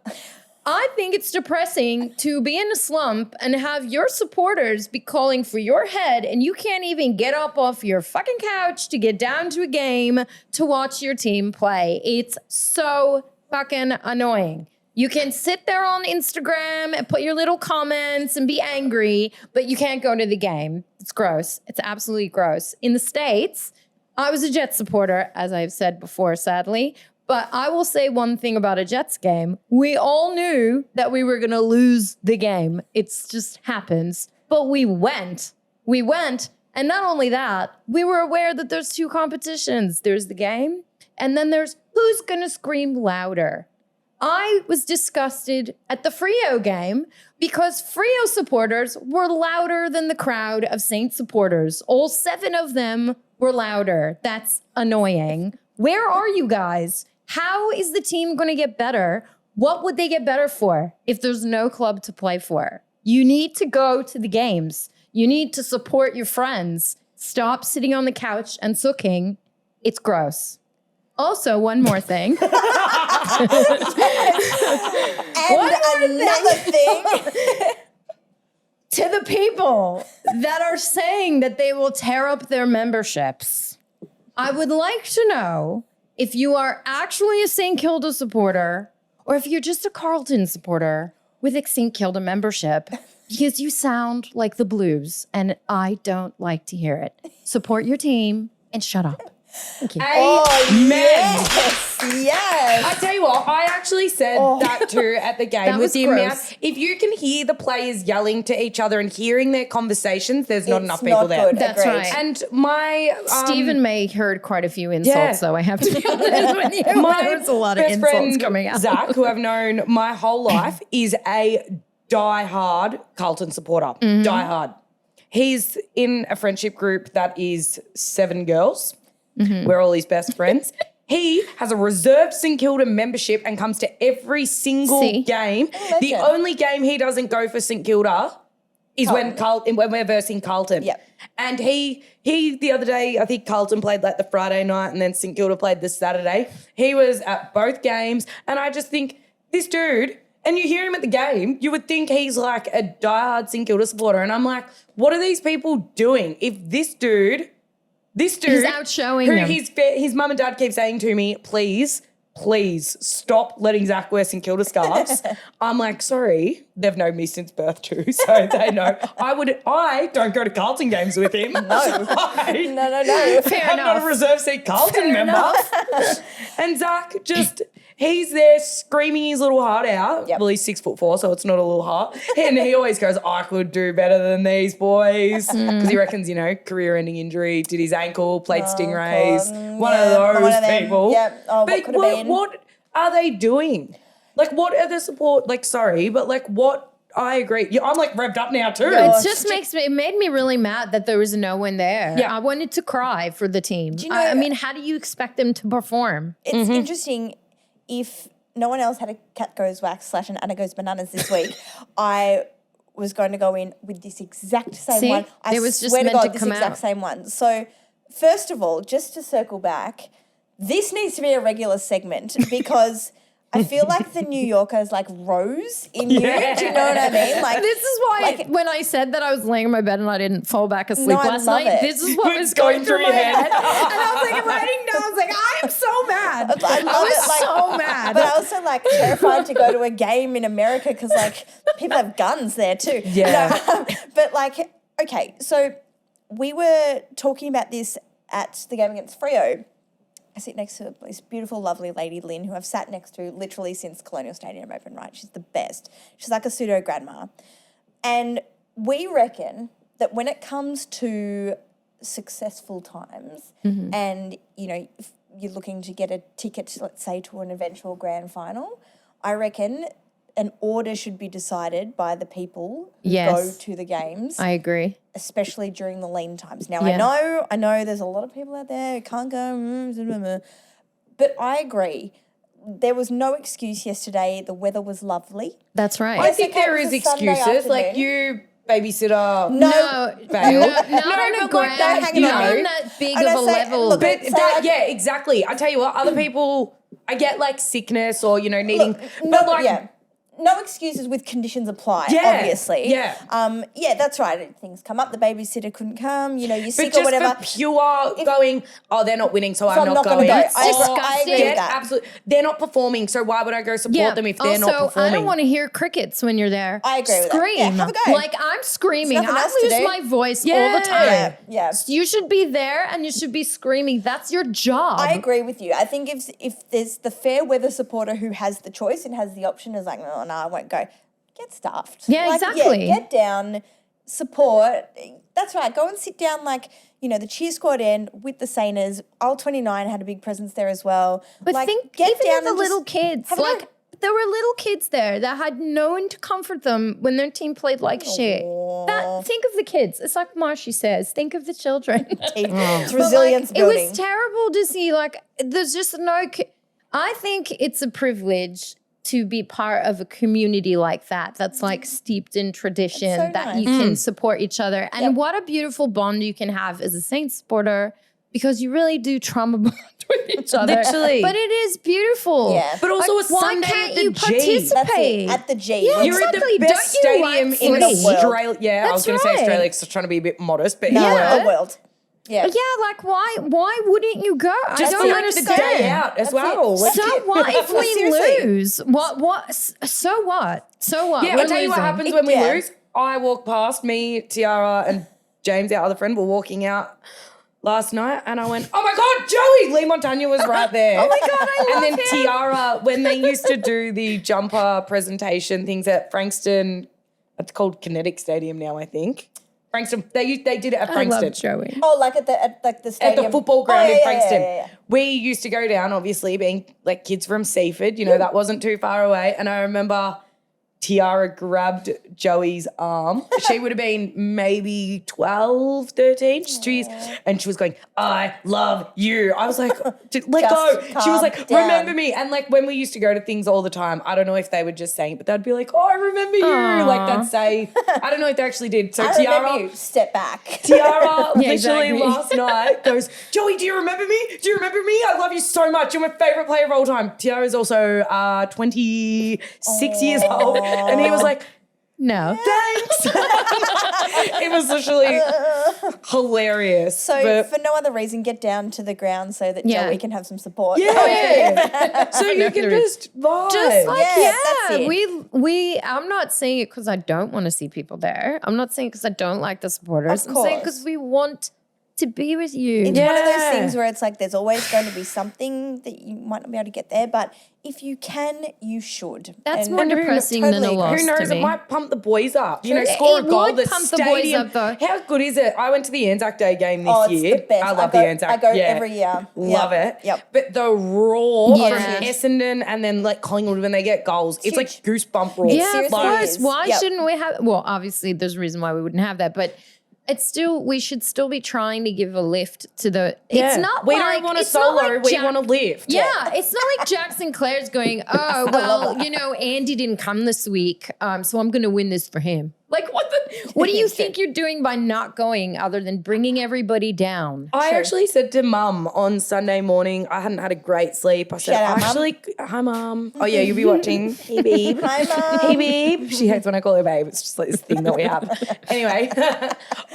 I think it's depressing to be in a slump and have your supporters be calling for your head and you can't even get up off your fucking couch to get down to a game to watch your team play. It's so fucking annoying. You can sit there on Instagram and put your little comments and be angry, but you can't go to the game. It's gross. It's absolutely gross. In the States, I was a Jets supporter, as I've said before, sadly. But I will say one thing about a Jets game. We all knew that we were going to lose the game. It just happens. But we went. We went. And not only that, we were aware that there's 2 competitions. There's the game, and then there's who's going to scream louder. I was disgusted at the Freo game because Freo supporters were louder than the crowd of Saints supporters. All 7 of them were louder. That's annoying. Where are you guys? How is the team going to get better? What would they get better for if there's no club to play for? You need to go to the games. You need to support your friends. Stop sitting on the couch and sooking. It's gross. Also, one more thing. And another thing. To the people that are saying that they will tear up their memberships, I would like to know if you are actually a St. Kilda supporter or if you're just a Carlton supporter with a St. Kilda membership, because you sound like the Blues and I don't like to hear it. Support your team and shut up. Thank you. Amen. Yes. I tell you what, I actually said that too at the game. That was gross. If you can hear the players yelling to each other and hearing their conversations, there's not enough people there. Good. That's right. And my Stephen May heard quite a few insults, though I have to be honest with you. There was a lot of best insults friend, coming out. Zach, who I've known my whole life, is a die-hard Carlton supporter. Die-hard. He's in a friendship group that is 7 girls. We're all his best friends. He has a reserved St. Kilda membership and comes to every single game. The only game he doesn't go for St. Kilda is when we're versing Carlton. Yep. And he the other day, I think Carlton played the Friday night and then St. Kilda played the Saturday. He was at both games and I just think this dude, and you hear him at the game, you would think he's like a diehard St. Kilda supporter. And I'm like, what are these people doing? If this dude, he's outshowing them. His mum and dad keep saying to me, please please stop letting Zach wear St Kilda scarves. I'm like, sorry, they've known me since birth too, so they know. I don't go to Carlton games with him. No. No. Fair I'm not enough. a reserve seat Carlton member. And Zach he's there screaming his little heart out. Yep. Well, he's 6'4", so it's not a little heart. And he always goes, I could do better than these boys. Because he reckons, career-ending injury, did his ankle, played stingrays. One of those people. Yeah. Oh, but what could have been? What are they doing? Like, what are the support? Like, sorry, but like, what? I agree. Yeah, I'm like revved up now too. It made me really mad that there was no one there. Yeah. I wanted to cry for the team. Do you know- I mean, how do you expect them to perform? It's interesting. If no one else had a cat goes wax / an Anna goes bananas this week, I was going to go in with this exact same one. I it was just swear to meant God, to this come exact out. same one. So, first of all, just to circle back, this needs to be a regular segment because I feel like the New Yorkers like rose in you. Do you know what I mean? Like This is why when I said that I was laying in my bed and I didn't fall back asleep I last love night, it. this is what was going through my head. And I was like writing down, I was like, I am so mad. I love it. Like, so mad. But I also like terrified to go to a game in America because like people have guns there too. Yeah. No, but like, okay, so we were talking about this at the game against Freo. I sit next to this beautiful, lovely lady, Lynn, who I've sat next to literally since Colonial Stadium opened, right? She's the best. She's like a pseudo grandma. And we reckon that when it comes to successful times and, if you're looking to get a ticket, let's say, to an eventual grand final, I reckon an order should be decided by the people who go to the games. I agree. Especially during the lean times. Now, Yeah. I know there's a lot of people out there who can't go, but I agree. There was no excuse yesterday. The weather was lovely. That's right. I think okay, there it is was a Sunday excuses. Like afternoon. you babysitter. No, Bail. not No, on a but like grand, that, hanging not on. on that big And of I a say, level. look, But it's that, sad. yeah, exactly. I tell you what, other people, I get like sickness or, needing, but like, no excuses with conditions apply, Yeah, obviously. yeah. Yeah, that's right. Things come up. The babysitter couldn't come. You're but sick just or whatever. for pure going, they're not winning, so I'm not gonna going. go. It's I disgusting. agree with that. Absolutely. They're not performing, so why would I go support them if they're also, not performing? I don't want to hear crickets when you're there. I agree with that. Scream. Yeah, have a go. Like I'm screaming. There's nothing I else to lose do. my voice all the time. Yeah, yeah. You should be there and you should be screaming. That's your job. I agree with you. I think if there's the fair weather supporter who has the choice and has the option is like, no, I won't go. Get stuffed. Yeah, exactly. Get down, support. That's right. Go and sit down the cheer squad end with the Sainers. All-29 had a big presence there as well. But think get even down the and little just kids, have a go. there were little kids there that had no one to comfort them when their team played like shit. Think of the kids. It's like Marshy says, think of the children. It's resilience It building. was terrible to see, there's just I think it's a privilege to be part of a community like that that's steeped in tradition, so that nice. you can support each other. And what a beautiful bond you can have as a Saints supporter because you really do trauma bond with each other. Literally. But it is beautiful. Yeah. But also a why Sunday can't at the you G. participate? That's it. At the G. Yeah, You're at exactly. the best Don't you stadium like in footy? Australia. Yeah, I was That's going to say right. Australia because I was trying to be a bit modest, but No, yeah. the world. Yeah. Yeah, why wouldn't you go? Just I for don't the understand. day out as That's well. it. Let's So get- what if we Seriously. lose? What? So what? So what? Yeah, We're I'll tell you what losing. happens when we Yeah. lose. I walk past, me, Tiara, and James, our other friend, were walking out last night, and I went, "Oh my God, Joey!" Lee Montagna was right there. Oh my God, I love And then him. Tiara, when they used to do the jumper presentation things at Frankston, it's called Kinetic Stadium now, I think. Frankston, they did it at I Frankston. love Joey. Oh, like at the At stadium. the football ground Oh, in yeah, Frankston. yeah. We used to go down, obviously, being kids from Seaford, that wasn't too far away. And I remember Tiara grabbed Joey's arm. She would have been maybe 12, 13. And she was going, "I love you." I was like, let go. She was like, calm "Remember down." me." And when we used to go to things all the time, I don't know if they were just saying it, but they'd be like, "Oh, I remember you." They'd say, I don't know if they actually did. So I Tiara, remember you. Step back. Tiara literally exactly. last night goes, "Joey, do you remember me? Do you remember me? I love you so much. You're my favorite player of all time." Tiara is also 26 years old. And he was like, No. Thanks. It was literally hilarious. So for no other reason, get down to the ground so that Joey can have some support. Yeah. So you can just vibe. Just like, that's it. I'm not saying it because I don't want to see people there. I'm not saying it because I don't like the supporters. Of I'm saying course. because we want to be with you. It's one of those things where it's like there's always going to be something that you might not be able to get there, but if you can, you should. That's And more depressing than a totally loss Who knows? to It me. might pump the boys up. You know, It score a goal. would The pump the boys stadium. up, though. How good is it? I went to the Anzac Day game this it's year. the best. I love the Anzac. I go every year. Love it. Yep. But the roar Yeah. from Essendon and then like Collingwood when they get goals, it's like goosebump roar. Yeah, of seriously course. is. Why Yep. shouldn't we have? Well, obviously, there's a reason why we wouldn't have that, but it's still. We should still be trying to give a lift to the. It's not. We like, don't want to it's not solo. like We Jack- want to lift. Yeah, it's not like Jack Sinclair's going, oh, well, you know, Andy didn't come this week, so I'm going to win this for him. Like, what do you think you're doing by not going other than bringing everybody down? I actually said to Mum on Sunday morning, I hadn't had a great sleep. I said, Shout out, Mum. hi, Mum. Oh, yeah, you'll be watching. Hey, babe. Hi, Mum. Hey, babe. She hates when I call her babe. It's just like this thing that we have. Anyway,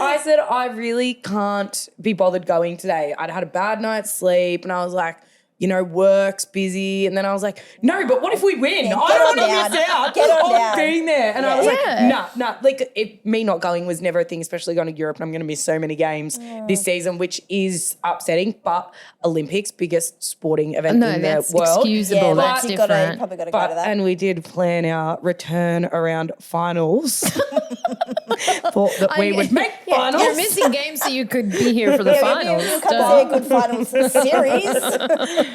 I said, I really can't be bothered going today. I'd had a bad night's sleep and I was like, you know, work's busy. And then I was like, no, but what if we win? Yeah, I get don't on want to down. miss out Get on on down. being there. And I was Yeah. like, nah. Like, me not going was never a thing, especially going to Europe. And I'm going to miss so many games this season, which is upsetting. But Olympics, biggest sporting event No, in that's the world. excusable. Yeah, That's but you different. probably got to go to that. And we did plan our return around finals. Thought that we would make finals. You're missing games so you could be here for the finals. You'll come see a good finals series.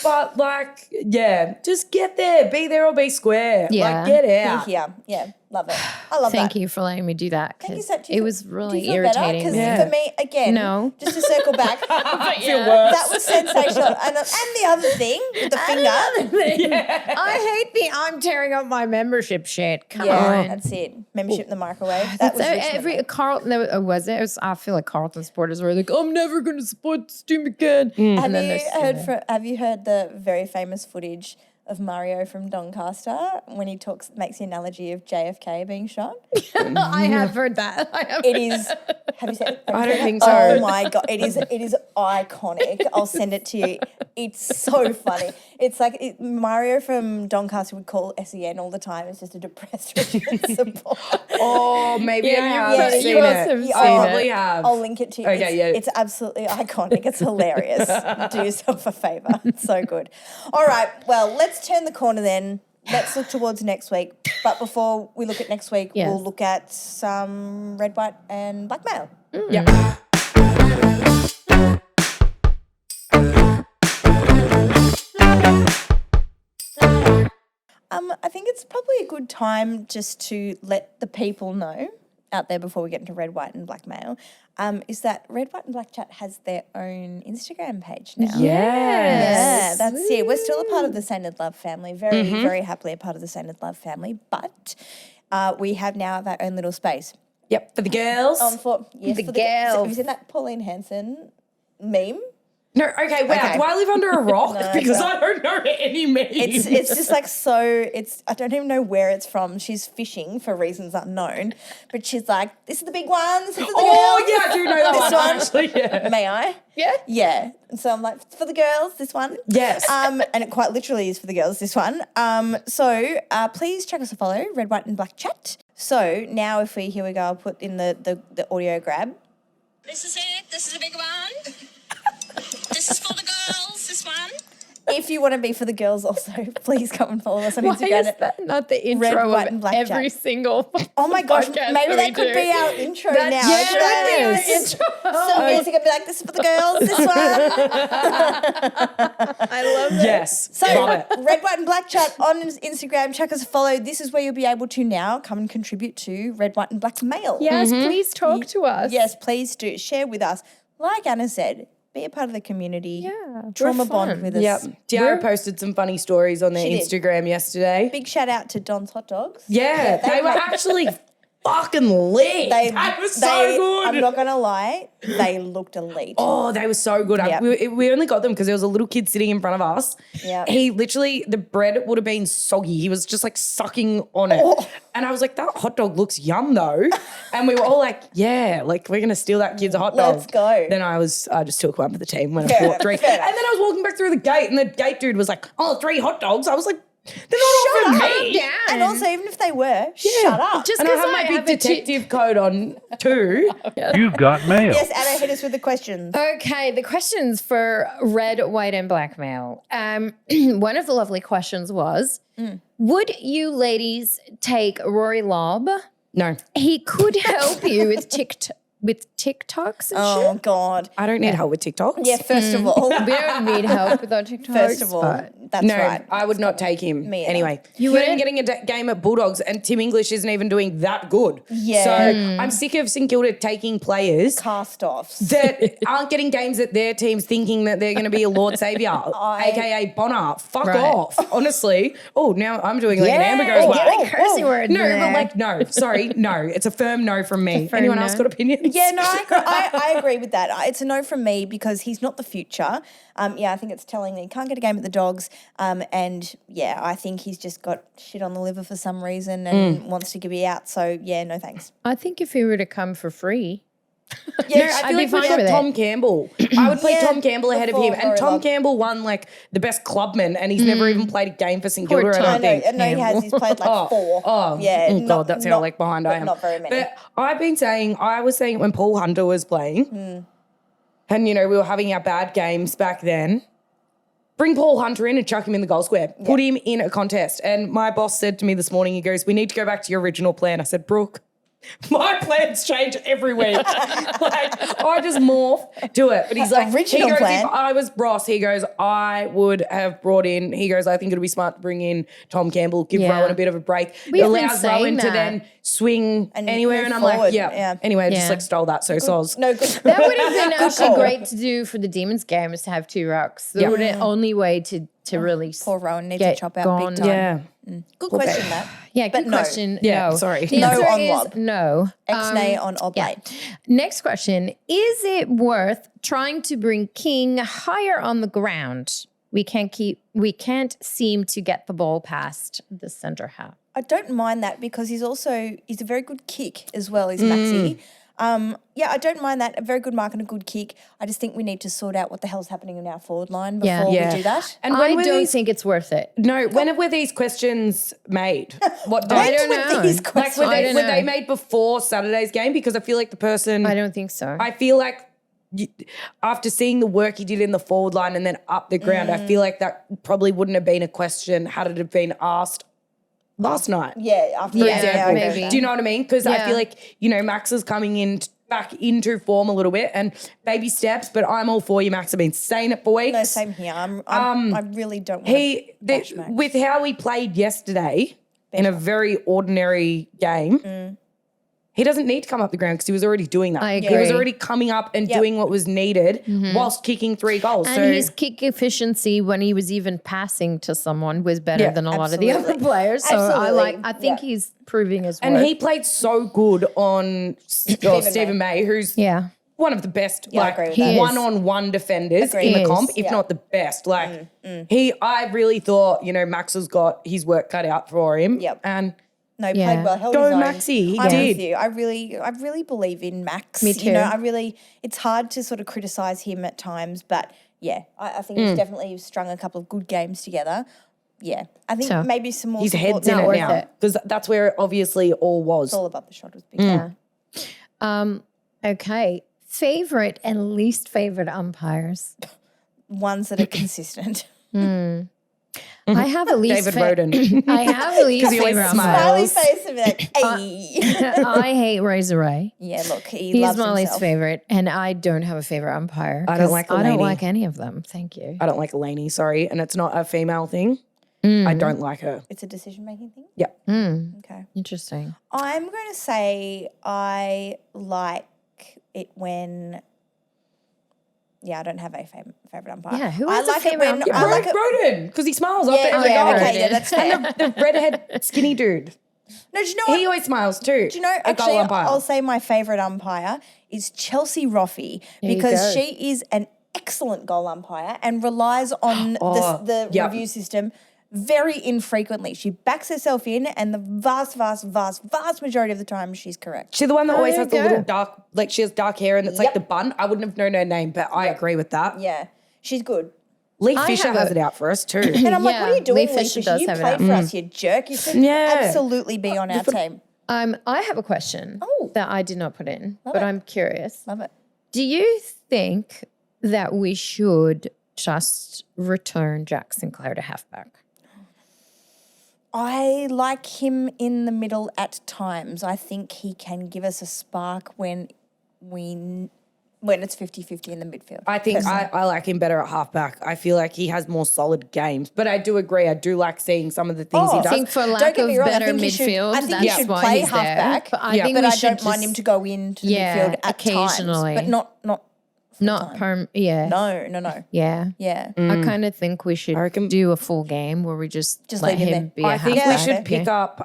But like, yeah, just get there. Be there or be square. Yeah. Like, get out. Yeah, love it. I love that. Thank you for letting me do that Thank you, because so- do you it feel- was do really you feel better? irritating. Because Yeah. for me, again, No. just to circle back, that was sensational. And the other thing with the finger. I hate I'm tearing up my membership shit. Come Yeah, on. that's it. Membership in the microwave. That was Every Carlton was it? I feel like Carlton supporters were like, I'm never going to support this team again. And then Have you heard the very famous footage of Mario from Doncaster when he makes the analogy of JFK being shot? I have heard that. It is. Have you seen it? I don't think so. Oh my god, it is iconic. I'll send it to you. It's so funny. It's like Mario from Doncaster would call SEN all the time. It's just a depressed Richmond support. Oh, maybe I have Yeah, seen you must it. have I seen probably it. have. I'll link it to you. Okay, yeah. It's absolutely iconic. It's hilarious. Do yourself a favour. It's so good. All right. Well, let's turn the corner then. Let's look towards next week. But before we look at next week, Yes. we'll look at some red, white and blackmail. Yeah. I think it's probably a good time just to let the people know out there before we get into red, white and blackmail, is that Red, White and Black Chat has their own Instagram page now. Yeah, that's it. We're still a part of the Sainted Love family, very, very happily a part of the Sainted Love family, but we have now our own little space. Yep, for the girls. For the girls. Have you seen that Pauline Hanson meme? No, okay, wow. Okay. Do I live under a rock? No, because no. I don't know any memes. It's just like I don't even know where it's from. She's fishing for reasons unknown, but she's like, this is the big one, this is for the girls. yeah, I do know that This one, one? actually, yeah. May I? Yeah. Yeah. And so I'm like, for the girls, this one. Yes. And it quite literally is for the girls, this one. So please check us a follow, Red, White and Black Chat. So now here we go, I'll put in the audio grab. This is it. This is a big one. This is for the girls, this one. If you want to be for the girls also, please come and follow us on Why Instagram. is that not the Red, intro White, of and Black every Chat? single Oh my gosh, podcast maybe that we could do? be our intro now. Yeah, Should that be our yes. intro? Some music would be like, this is for the girls, this one. I love it. Yes. So, love it. Red, White and Black Chat on Instagram. Check us a follow. This is where you'll be able to now come and contribute to Red, White and Black Mail. Yes, please talk to us. Yes, please do. Share with us. Like Anna said, be a part of the community. Yeah, Trauma we're bond fun. with us. Yep. Tiara posted some funny stories on their She did. Instagram yesterday. Big shout out to Don's Hot Dogs. Yeah, they were actually fucking lit. That was so good. I'm not going to lie, they looked elite. Oh, they were so good. Yep. We only got them because there was a little kid sitting in front of us. Yep. He literally, the bread would have been soggy. He was just like sucking on it. And I was like, that hot dog looks yum though. And we were all like, yeah, like we're going to steal that kid's hot dog. Let's go. Then I just took one for the team when I bought 3. And then I was walking back through the gate and the gate dude was like, 3 hot dogs. I was like, they're not all for me. down. And also, even if they were, shut up. Just And I because have my big detective coat on too. You've got mail. Yes, Anna, hit us with the questions. Okay, the questions for Red, White, and Blackmail. One of the lovely questions was, would you ladies take Rory Lobb? No, He could help you with TikToks and Oh, God. I don't need help with TikToks. Yeah, first of all, shit. We don't need help with our TikToks. first of all, but- that's No, right. I would not take him. Me either. Anyway, You he wouldn't? getting a game at Bulldogs and Tim English isn't even doing that good. Yeah. So I'm sick of St Kilda taking players Cast-offs. that aren't getting games at their teams thinking that they're going to be a Lord Saviour, aka Bonner. Fuck Right. off, honestly. Oh, now I'm doing like an Amber Goes Get way. the cursing words No, in there. but like, no, sorry, no. It's a firm no from me. firm Anyone no. else got opinions? Yeah, no, I agree with that. It's a no from me because he's not the future. I think it's telling that he can't get a game at the Dogs. And yeah, I think he's just got shit on the liver for some reason and wants to be out. So yeah, no thanks. I think if he were to come for free, No, I I'd feel be like we fine got with it. Tom Campbell. I would play Yeah, Tom Campbell ahead of him. before And Tom Rory Campbell won like the best clubman and he's never even played a game for St Kilda, I Tom. don't I think. know he has. He's played like 4. Yeah. Oh, God, that's how like behind I am. Not very many. But I was saying it when Paul Hunter was playing, and we were having our bad games back then. Bring Paul Hunter in and chuck him in the goal square. Put him in a contest. And my boss said to me this morning, he goes, we need to go back to your original plan. I said, Brooke, my plans change every week. I just morph to it. But he's like, Original he goes, plan? if I was Ross, he goes, I would have brought in, he goes, I think it would be smart to bring in Tom Campbell, give Yeah. Rowan a bit of a break. We've It been allows saying Rowan to that. then swing And anywhere. move And I'm forward, like, yeah. Anyway, I just Yeah. like stole that. So soz. No good. that would have been actually call. great to do for the Demons game is to have 2 rucks. That would be the only way to really Poor Rowan needs get to chop out gone. big time. Yeah. Good question, Matt. Yeah, But good no. question. Yeah, no. sorry. The No answer on is Lob. no. X-nay on Yeah. Oblate. Next question. Is it worth trying to bring King higher on the ground? We can't seem to get the ball past the centre half. I don't mind that because he's a very good kick as well, is Maxi. I don't mind that. A very good mark and a good kick. I just think we need to sort out what the hell's happening in our forward line before we do that. And I when don't think it's worth it. No, when were these questions made? What day? I don't know. These Like, questions. I don't were know. they made before Saturday's game? Because I feel like the person, I don't think so. I feel like after seeing the work he did in the forward line and then up the ground, I feel like that probably wouldn't have been a question had it have been asked last night. Yeah, after Yeah, that, example. I agree with maybe. that. Do you know what I mean? Because I Yeah. feel like, Max is coming in back into form a little bit and baby steps, but I'm all for you, Max. I've been saying it for weeks. No, same here. I really don't want to bash Max. With how he played yesterday in a very ordinary game, he doesn't need to come up the ground because he was already doing that. I He was agree. already coming up and doing what was needed whilst kicking 3 goals. And so his kick efficiency when he was even passing to someone was better Yeah, than a lot of the other absolutely. players. So Absolutely. I think Yeah. he's proving his and worth. he played so good on Stephen May, who's yeah. one of the best I agree with that. He is. one-on-one defenders Agreed. in the He comp, is. if Yeah. not the best. Like I really thought, Max has got his work cut out for him. Yep. And No, Yeah. played well. Held Go his own. Maxi, he I'm did. with you. I really believe in Max. Me too. It's hard to sort of criticise him at times, but yeah, I think he's definitely strung a couple of good games together. Yeah, I think So, maybe some more his support head's in there. it worth now it. because that's where it obviously all was. It's all above the shot was big. Okay. Favorite and least favorite umpires. Ones that are consistent. I have a least David Roden. I have a least he always favorite smiles. umpire. Smiley face of like, hey. I hate Razor Ray. Yeah, look, he He's loves my least himself. favorite, and I don't have a favorite umpire. I don't 'cause like I don't Elaney. like any of them. Thank you. I don't like Elaney, sorry. And it's not a female thing. I don't like her. It's a decision-making thing? Yeah. Okay. Interesting. I'm going to say I like it when... Yeah, I don't have a favourite umpire. Yeah, who I has a like it favourite when umpire? I like it. Roden, because he smiles after Yeah, every yeah, goal. okay, yeah, that's fair. And the redhead skinny dude. No, do you know what? He always smiles too. Do you know, a goal actually, umpire. I'll say my favourite umpire is Chelsea Roffey you because go. she is an excellent goal umpire and relies on the review system very infrequently. She backs herself in and the vast majority of the time she's correct. She's the one that always there has you the go. little dark, like she has dark hair and it's like the bun. I wouldn't have known her name, but I agree with that. Yeah, she's good. Lee Fisher have has it. it out for us too. And I'm like, what are you doing, Lee Lee Fisher Fisher? does You have it played out. for us, you jerk. You should absolutely be on our team. I have a question that I did not put in, but it. I'm curious. Love it. Do you think that we should just return Jack Sinclair to halfback? I like him in the middle at times. I think he can give us a spark when it's 50-50 in the midfield. I think I like him better at halfback. I feel like he has more solid games. But I do agree. I do like seeing some of the things he I does. think for Don't lack get of me wrong, I better think he should- midfield, I think that's he should why play he's halfback, there. But I think but we I should don't mind him to go into the midfield at occasionally. times, but not not perm. Yeah, no. yeah. Yeah. I kind of think we should reckon- do a full game where we just let leave him him there. be a I think halfback. we should pick up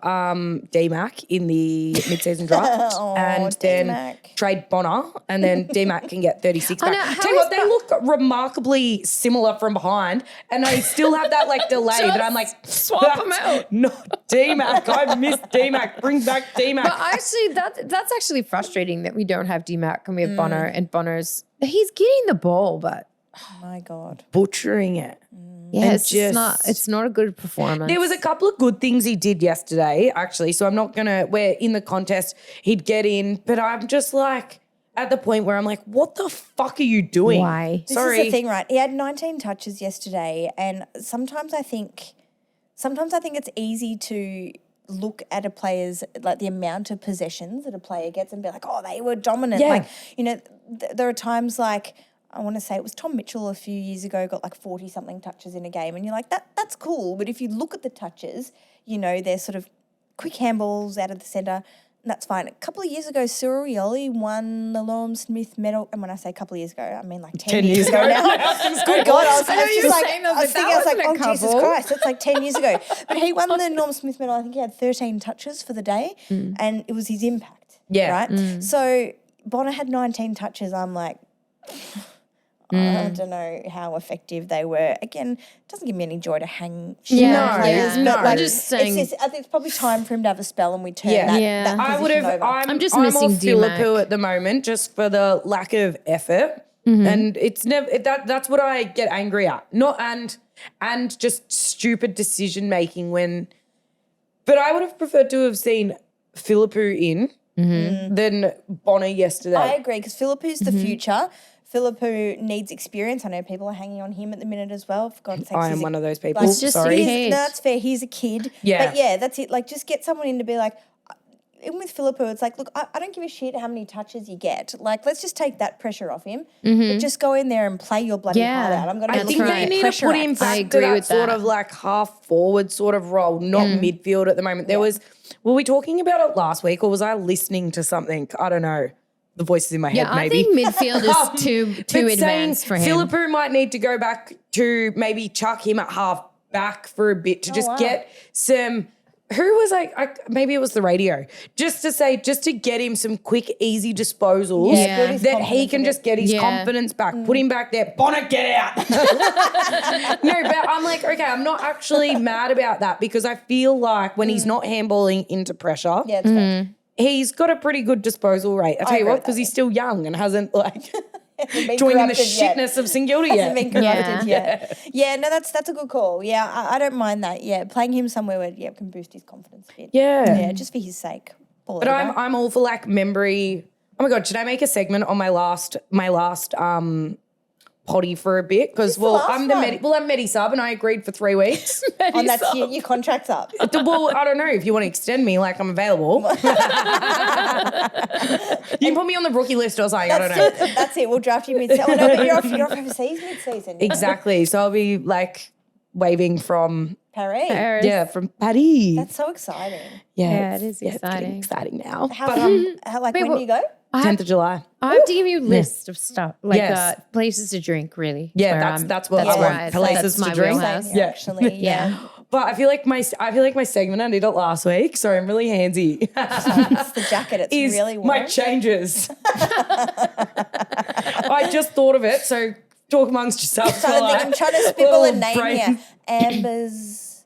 D-Mac in the mid-season draft and then D-Mac. trade Bonner and then D-Mac can get 36 I back. know, how Tell you what, is they look remarkably similar from behind and I still have that like delay that I'm like, swap 'em "That's out." Not D-Mac. I miss D-Mac. Bring back D-Mac. But actually, that's actually frustrating that we don't have D-Mac and we have Bonner, and Bonner's he's getting the ball, but My God. Butchering it. yeah, it's not a good performance. There was a couple of good things he did yesterday, actually. So I'm not where in the contest he'd get in, but I'm just like at the point where I'm like, what the fuck are you doing? Why? This is the thing, right? He had 19 touches yesterday, and sometimes I think it's easy to look at a player's, like the amount of possessions that a player gets and be like, oh, they were dominant. Yeah. Like, you know, there are times like, I want to say it was Tom Mitchell a few years ago got like 40-something touches in a game, and you're like, that's cool. But if you look at the touches, you know, they're sort of quick handballs out of the centre, and that's fine. A couple of years ago, Cyril Rioli won the Norm Smith medal, and when I say a couple of years ago, I mean like 10 years ago now. Good God, I was just like, I was thinking, I was like, oh, Jesus Christ, that's like 10 years ago. But he won the Norm Smith medal. I think he had 13 touches for the day, and it was his impact. Yeah. Right? So Bonner had 19 touches. I'm like, I don't know how effective they were. Again, it doesn't give me any joy to hang shit on players. No, but I'm like, just saying. I think it's probably time for him to have a spell and we turn Yeah. that I would position have. over. I'm just I'm missing off D-Mac. Philippou at the moment, just for the lack of effort, and it's never that's what I get angry at. Not and just stupid decision making when. But I would have preferred to have seen Philippou in than Bonner yesterday. I agree, because Philippou's the future. Philippou needs experience. I know people are hanging on him at the minute as well. For God's sake, I am one of those people. It's just Sorry. a No, kid. that's fair. He's a kid. Yeah. But yeah, that's it. Like, just get someone in to be like, even with Philippou, it's like, look, I don't give a shit how many touches you get. Like, let's just take that pressure off him. But just go in there and play your bloody heart out. I'm going I to think they need to put him I back to agree that with sort that. of like half forward sort of role, not midfield at the moment. Were we talking about it last week or was I listening to something? I don't know. The voices in my head, Yeah, maybe. I think midfield is too But advanced for him. Philippou might need to go back to maybe chuck him at half back for a bit to just get some. Who was maybe it was the radio, just to get him some quick, easy disposals build his that he confidence can a just get his confidence back. Put him back there. Bonner, get out. No, but I'm like, okay, I'm not actually mad about that because I feel like when he's not handballing into pressure, Yeah, it's fair. he's got a pretty good disposal rate. I tell you agree what, with because that, he's still young and hasn't like Been joined in the corrupted yet. shitness of St Kilda Hasn't been yet. corrupted yet. Yeah, no, that's a good call. Yeah, I don't mind that. Yeah, playing him somewhere where can boost his confidence a bit. Yeah. just for his sake. Pull But it I'm over. I'm all for like memory. Oh my God, should I make a segment on my last potty for a bit? Because last I'm one? I'm Medi sub and I agreed for 3 weeks. And that's your contract's up. Well, I don't know if you want to extend me, like I'm available. You can put me on the rookie list or something. I don't know. That's it. We'll draft you mid-season. Oh, no, but you're off overseas mid-season. Exactly. So I'll be like waving from Paris. from Paris. That's so exciting. Yeah, it is it's getting exciting. exciting now. How, But when do you go? 10th of July. I have to give you a list of stuff, like Yes. places to drink, really. Yeah, where that's what I want. Places that's to my drink. wheelhouse. Same here, actually. Yeah. But I feel like my segment, I did it last week, so I'm really handsy. It's the jacket. It's Is really warm. my changes. I just thought of it, so talk amongst yourselves. I'm trying to spitball a name here. Amber's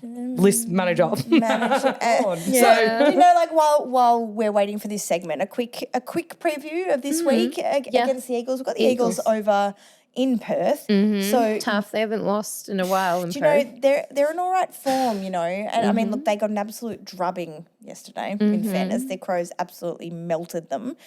list manager. So you know, like while we're waiting for this segment, a quick preview of this week against the Eagles. We've got the Eagles over in Perth. So Tough. They haven't lost in a while in do you Perth. know they're in all right form, you know. And I mean, look, they got an absolute drubbing yesterday. In fairness, their Crows absolutely melted them,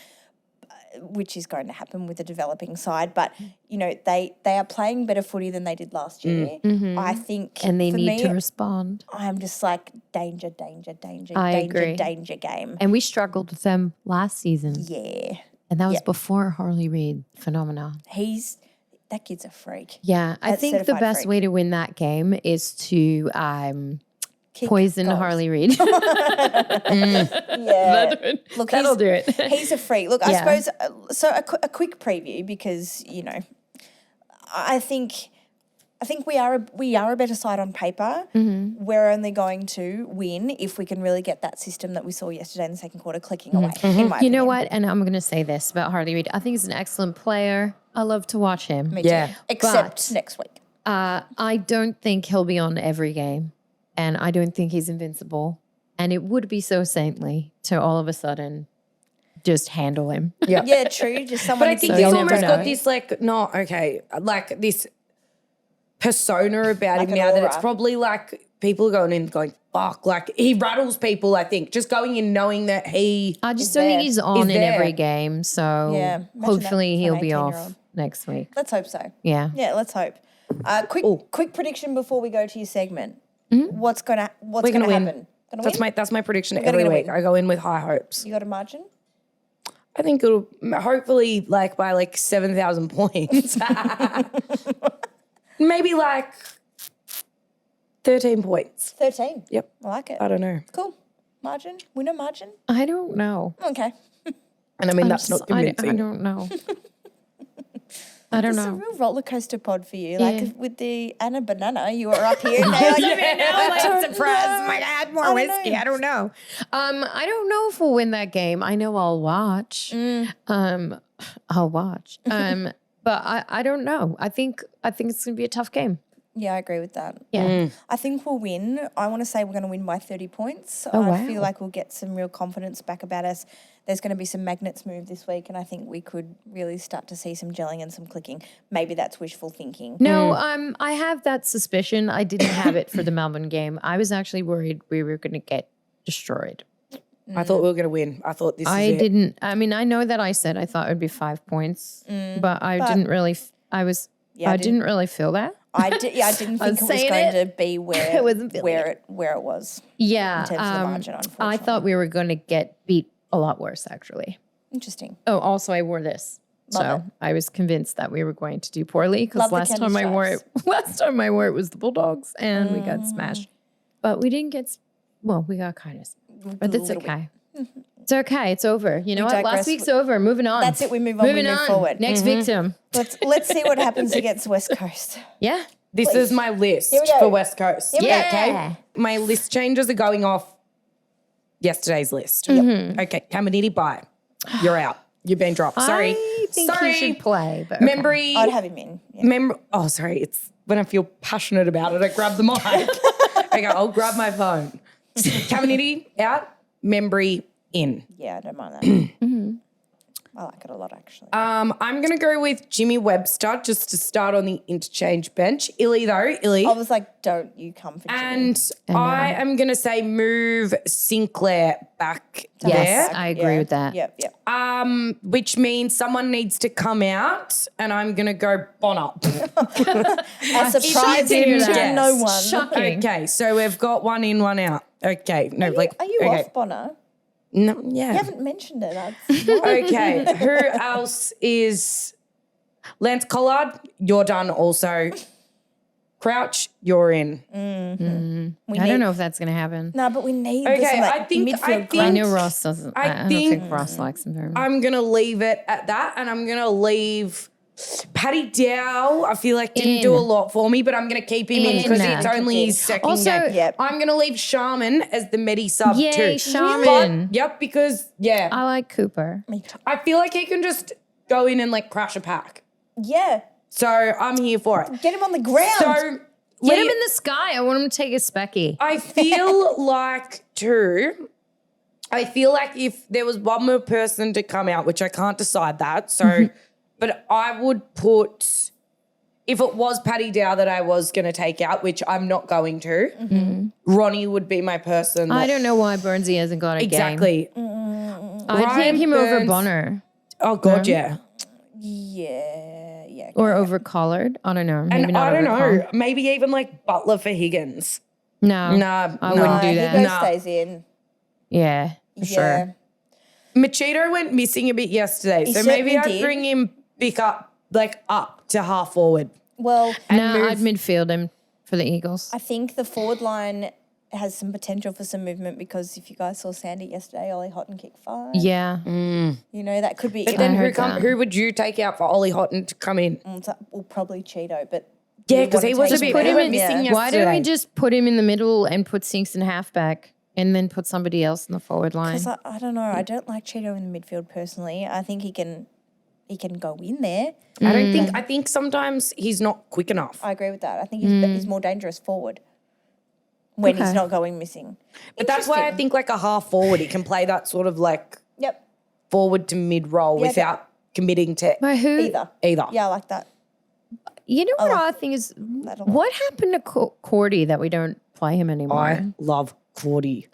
which is going to happen with the developing side. But, you know, they are playing better footy than they did last year. I think And they for need me, to respond. I'm just like danger agree. danger game. And we struggled with them last season. Yeah. And that was before Harley Reid phenomenon. That kid's a freak. Yeah. I That's think the certified best freak. way to win that game is to Kick poison goals. Harley Reid. Yeah. Look, That'll do it. He's a freak. Look, I Yeah. suppose, so a quick preview because, you know, I think we are a better side on paper. We're only going to win if we can really get that system that we saw yesterday in the second quarter clicking away, in my You know opinion. what? And I'm going to say this about Harley Reid. I think he's an excellent player. I love to watch him. Me Yeah. too. Except But- next week. I don't think he'll be on every game. And I don't think he's invincible. And it would be so saintly to all of a sudden just handle him. Yeah, true. Just someone But I to think keep he's you going. never almost know. got this like this persona about Like him an now that it's aura. probably like people are going in going, fuck, like he rattles people, I think. Just going in knowing that he I just don't think he's on in there. every game. So Yeah, imagine hopefully that he'll for an be 18-year-old. off next week. Let's hope so. Yeah. Yeah, let's hope. Quick prediction before we go to your segment. What's gonna We're gonna win. happen? Gonna That's win? my prediction gonna every get a week. win. I go in with high hopes. You got a margin? I think it'll hopefully like by like 7,000 points. Maybe like 13 points. 13. Yep. I like it. I don't know. Cool. Margin? Winner margin? I don't know. Okay. And I mean, that's not I convincing. don't know. I don't It's a know. real roller coaster pod for you. Yeah. Like with the Anna Banana, you were up here. Now you're I'm surprised. I had more don't whiskey. know. I don't know. I don't know if we'll win that game. I know I'll watch. I'll watch. But I don't know. I think it's gonna be a tough game. Yeah, I agree with that. Yeah. I think we'll win. I want to say we're going to win by 30 points. Oh, I wow. feel like we'll get some real confidence back about us. There's going to be some magnets move this week, and I think we could really start to see some gelling and some clicking. Maybe that's wishful thinking. No, I have that suspicion. I didn't have it for the Melbourne game. I was actually worried we were going to get destroyed. I thought we were going to win. I thought this I is it. didn't. I mean, I know that I said I thought it would be 5 points, but I didn't really. I didn't really feel that. I didn't I think was it was saying going it. to be where I wasn't feeling it was. Yeah, in terms of the margin, I unfortunately. thought we were going to get beat a lot worse, actually. Interesting. Oh, also I wore this, Love so I was convinced that we were going to do poorly because Love the last candy time I wore it, was the Bulldogs, and we Mm. got smashed. But we didn't get. Well, we got kind of, but it's little bit. okay. It's okay. It's over. You know We what? digress. Last week's over. Moving on. That's it. We move on. Moving we move on. forward. Next victim. Let's see what happens against West Coast. Yeah. This is my list Here we go. for West Coast. Here we go. Okay. My list changes are going off yesterday's list. Okay. Caminiti, bye. You're out. You've been dropped. Sorry. I think Sorry. he should play. But okay. Membry. I'd have him in. Yeah. Oh, sorry. It's when I feel passionate about it, I grab the mic. Okay, I'll grab my phone. Caminiti, out. Membry, in. Yeah, I don't mind that. I like it a lot, actually. I'm going to go with Jimmy Webster just to start on the interchange bench. Illy, though. Illy. I was like, don't you come for Jimmy. And I am going to say move Sinclair back Yes, there. I agree with that. Yep. Which means someone needs to come out and I'm going to go Bonner. A surprise did him that. to no one. Shocking. Okay, so we've got one in, one out. Okay. No, Are you okay. off, Bonner? No, yeah. You haven't mentioned it. That's why. Okay, who else is Lance Collard? You're done also. Crouch, you're in. I don't know if that's going to happen. No, but we need Okay, some, like, I think- midfield I think- grunt. I know Ross doesn't. I don't think think- Ross likes him very much. I'm going to leave it at that and I'm going to leave Paddy Dow, I feel like didn't do a lot for me, but I'm going to keep him in because it's only his second Also, game. I'm going to leave Sharman as the Medi sub Yay, too. Sharman. Yep, because I like Cooper. I feel like he can just go in and like crash a pack. Yeah. So I'm here for it. Get him on the ground. So Get him in the sky. I want him to take a specky. I feel like if there was one more person to come out, which I can't decide that, so but I would put, if it was Paddy Dow that I was going to take out, which I'm not going to, Ronnie would be my person. I don't know why Burnsy hasn't got a game. Exactly. I'd take him over Bonner. Oh, God, yeah. Yeah. Or over Collard. I don't know. Maybe And not I don't over know, Collard. maybe even like Butler for Higgins. No. I wouldn't do that. Hugo stays in. Yeah, for sure. Machito went missing a bit yesterday, so maybe certainly I'd did. bring him up to half forward. Well, No, I'd midfield him for the Eagles. I think the forward line has some potential for some movement because if you guys saw Sandy yesterday, Ollie Houghton kicked 5. Yeah. You know, that could be. But then heard that. who would you take out for Ollie Houghton to come in? Well, probably Cheeto, but Yeah, because he was a bit put him in- missing yesterday. Why don't we just put him in the middle and put Sinks in halfback and then put somebody else in the forward line? Because I don't know, I don't like Cheeto in the midfield personally. I think he can go in there. I think sometimes he's not quick enough. I agree with that. I think he's more dangerous forward when he's not going missing. But that's why I think like a half forward, he can play that sort of like Yep. forward to mid role without committing to By who? Either. either. Yeah, I like that. You know what I think is, That'll what happened to Cordy that we don't play him anymore? I love Cordy.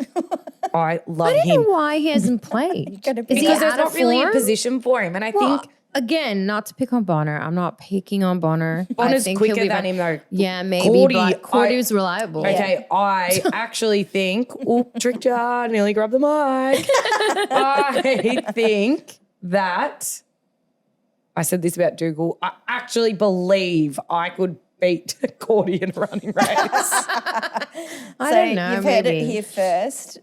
I love I don't him. know why he hasn't played. Gotta be- Is he Because there's out not of really a form? position for him. And I Well, think again, not to pick on Bonner. I'm not picking on Bonner. I Bonner's think he'll quicker be than back. him though. Yeah, maybe. Cordy, but Cordy I- was reliable. Okay, I actually think, tricked ya, nearly grabbed the mic. I think that, I said this about Dougal, I actually believe I could beat Cordy in a running race. I So don't know. you've maybe. heard it here first.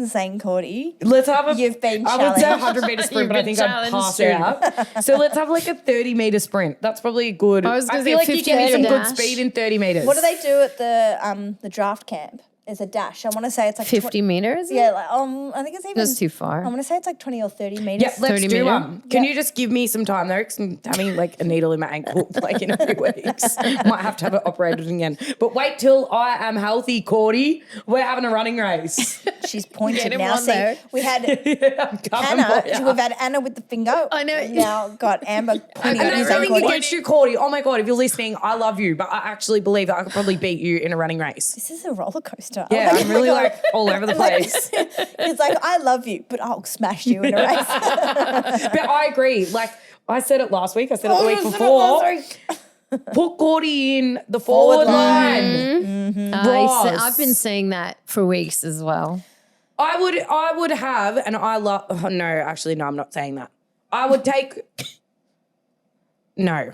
Zane Cordy. Let's have a, You've been I would say a challenged. 100-meter sprint, You've but I been think I'd pass challenged out. So let's have like a 30-meter sprint. That's probably a good, I was gonna feel say like you give me 50 some good dash. speed in 30 meters. What do they do at the draft camp? There's a dash. I want to say it's like 50 meters? Yeah, like, I think it's even. That's too far. I want to say it's like 20 or 30 meters. Yeah, let's 30 do meter? one. Can you just give me some time though? Because I'm having like a needle in my ankle like in a few weeks. Might have to have it operated again. But wait till I am healthy, Cordy. We're having a running race. She's pointed Get him now. on See, there. we had I'm coming Anna. for ya. We've had Anna with the finger. I know. We've now got Amber pointing And at there's Zane nothing Cordy. against you, Cordy. Oh my God, if you're listening, I love you. But I actually believe that I could probably beat you in a running race. This is a roller coaster. Yeah, Oh I'm my really God. like all over the place. It's like, I love you, but I'll smash you in a race. But I agree. Like I said it last week. I said it the Oh, week you said it before. last Put Gordy in the forward line. Ross. I've been saying that for weeks as well. I would have, and I love. Oh, no, actually, no, I'm not saying that. I would take. No,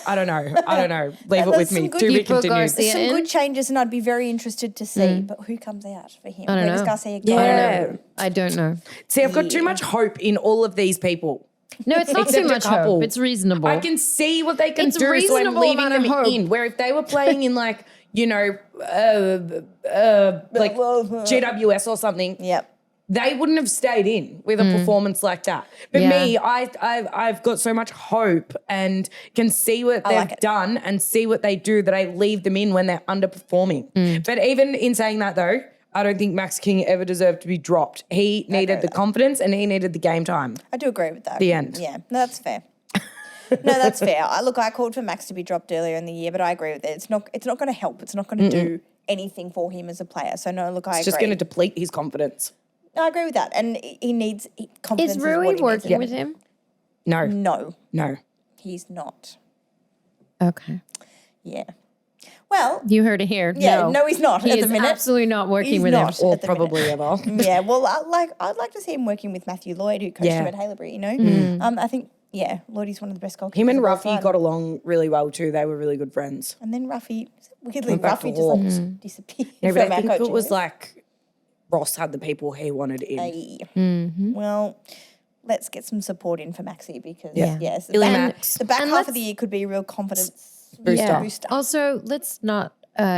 I don't know. Leave it with some me. good To be people, continued. Garcia. Some in? good changes, and I'd be very interested to see. But who comes out for him? I don't Where does know. Garcia go? Yeah. I don't know. See, I've got too much hope in all of these people. No, it's not Except too a much couple. hope. It's reasonable. I can see what they can It's do, so I'm reasonable leaving amount them of hope. in. Where if they were playing in like, you know, like GWS or something, Yep. they wouldn't have stayed in with a performance like that. But Yeah. me, I've got so much hope and can see what they've like it. done and see what they do that I leave them in when they're underperforming. But even in saying that though, I don't think Max King ever deserved to be dropped. He needed the confidence and he needed the game time. I do agree with that. The end. Yeah, no, that's fair. No, that's fair. I called for Max to be dropped earlier in the year, but I agree with it. It's not going to help. It's not going to do anything for him as a player. So no, look, I agree. It's just going to deplete his confidence. I agree with that, and he needs confidence. Is what Rui he needs. working with him? No, No, he's not. Okay. Yeah. Well, You heard it here. yeah, no, he's not He at is the minute. absolutely not working He's with not. him. or at the minute. probably ever. Yeah, well, I'd like to see him working with Matthew Lloyd, who coached Yeah. him at Haileybury. You know, I think Lloyd's one of the best goalkeepers. Him and of all Ruffy time. got along really well too. They were really good friends. And then Ruffy, weirdly, Went back to Ruffy just like Hawks. disappeared No, from but I our think it coaching was list. like Ross had the people he wanted in. Well, let's get some support in for Maxi because, yes, Billy the Max. back half of the year could be a real confidence Booster. booster. Also, let's not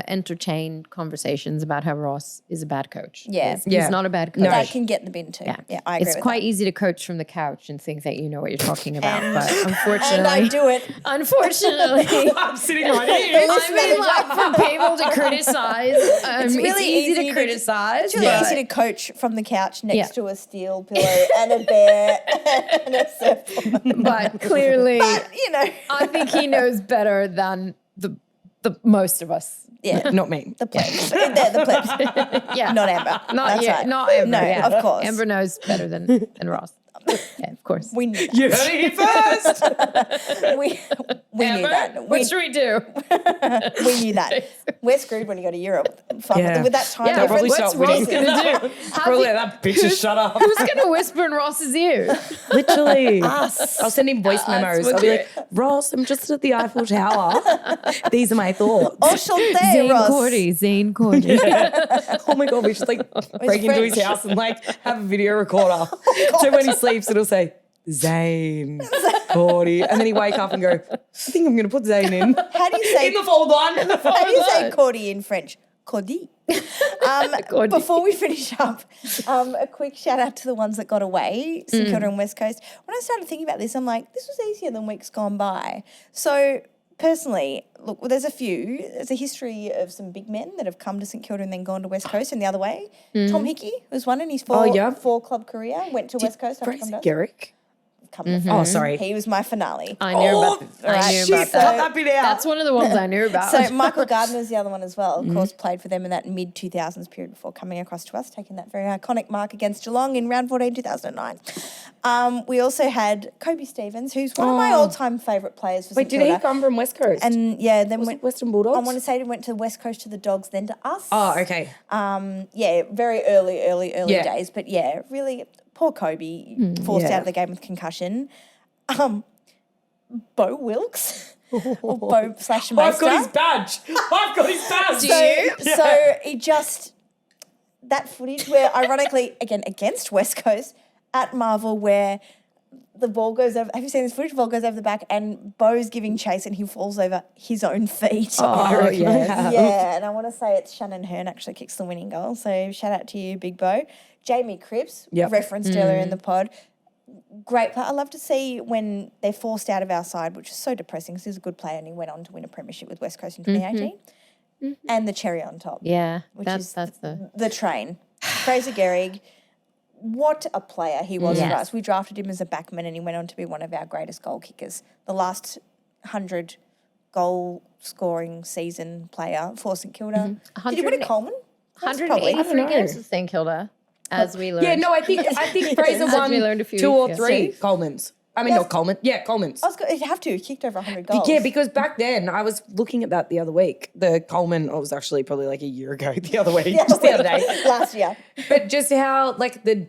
entertain conversations about how Ross is a bad coach. Yeah. He's not a bad coach. That can get the bin too. Yeah, I agree It's with quite that. easy to coach from the couch and think that you know what you're talking about, but And unfortunately, I do it. Unfortunately, I'm sitting right here. I mean, like for people to criticize, it's really easy easy to criticize. It's really but- easy to coach from the couch next to a steel pillow and a bear and a surfboard. but clearly, You know, I think he knows better than the most of us. yeah, Not me. the plebs. They're the plebs. Yeah, Not Amber. not That's yet, right. not Amber. No, yeah. of course. Amber knows better than Ross. Yeah, of course. We knew that. You heard it here first. We knew that. What should we do? We knew that. We're screwed when you go to Europe. Fuck, Yeah. with that time Yeah, They'll probably difference. start what's Ross winning. gonna do? Probably let that bitch just shut up. Who's gonna whisper in Ross's ear? Literally. I'll send him voice memos. I'll be like, Ross, I'm just at the Eiffel Tower. These are my thoughts. Enchanté, Ross. Zane Cordy. Oh my God, we should like break into his French. house and like have a video recorder. So when he sleeps, it'll say, Zane, Cordy. And then he wake up and go, I think I'm going to put Zane in. How do you say? In the fold one. How do you say cordy in French? Cordy. Cordy. Before we finish up, a quick shout out to the ones that got away, St Kilda and West Coast. When I started thinking about this, I'm like, this was easier than weeks gone by. So personally, look, well, there's a few. There's a history of some big men that have come to St Kilda and then gone to West Coast and the other way. Tom Hickey was one in his four club career, went to West Coast. after Fraser come down. Garrick. Oh, sorry. He was my finale. I knew about right. that. Cut that bit out. That's one of the ones I knew about. So Michael Gardner's the other one as well. Of course, played for them in that mid-2000s period before coming across to us, taking that very iconic mark against Geelong in round 14, 2009. We also had Kobe Stevens, who's one of my all-time favourite players for Wait, St did Kilda. he come from West Coast? And yeah, then was went it Western Bulldogs? I want to say he went to the West Coast to the Dogs, then to us. Oh, okay. Yeah, very early Yeah. days. But yeah, really, poor Kobe, forced out of the game with concussion. Bo Wilkes, or Bo / I've Maester. got his badge. I've got his badge. So he just, that footage where ironically, again, against West Coast at Marvel where the ball goes over, have you seen this footage? The ball goes over the back and Bo's giving chase and he falls over his own feet. Oh, yeah. Yeah, and I want to say it's Shannon Hearn actually kicks the winning goal. So shout out to you, Big Bo. Jamie Cripps, referenced earlier in the pod. Great player. I love to see when they're forced out of our side, which is so depressing because he's a good player and he went on to win a premiership with West Coast in 2018. And the cherry on top. yeah, Which that's is the the train. Fraser Gehrig, what a player he was for us. We drafted him as a backman and he went on to be one of our greatest goal kickers. The last 100 goal scoring season player for St Kilda. Did he win a Coleman? That's probably. 183 games with St Kilda, as we learned. Yeah, no, I think Fraser As won we learned a few 2 or weeks 3 ago. Colemans. I mean, not Coleman. Yeah, Colemans. He'd have to. He kicked over 100 goals. Yeah, because back then I was looking at that the other week. The Coleman, it was actually probably like a year ago, the other week, just the other day. Last year. But just how like the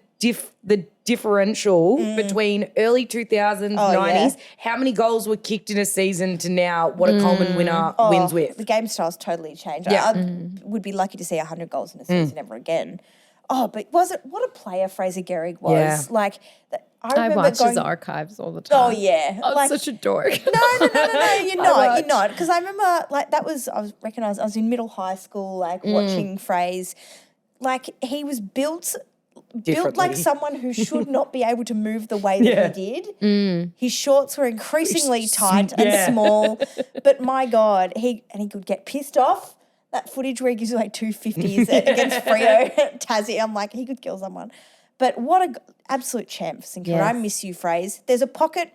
differential between early 2000s, 90s, how many goals were kicked in a season to now what a Coleman winner wins with. The game style's totally changed. Yeah. I would be lucky to see 100 goals in a season ever again. Oh, but what a player Fraser Gehrig was. Yeah. Like, I I remember watch going... his archives all the time. Oh, yeah. I'm such a dork. No, you're not. Because I remember, like, I was in middle high school, like, watching Fraser. Like, he was built like Differently. someone who should not be able to move the way that he did. His shorts were increasingly tight and small. But my God, he could get pissed off. That footage where he gives you like 250s against Freo Tassie, I'm like, he could kill someone. But what a absolute champ for St Kilda. I miss you, Fraser. There's a pocket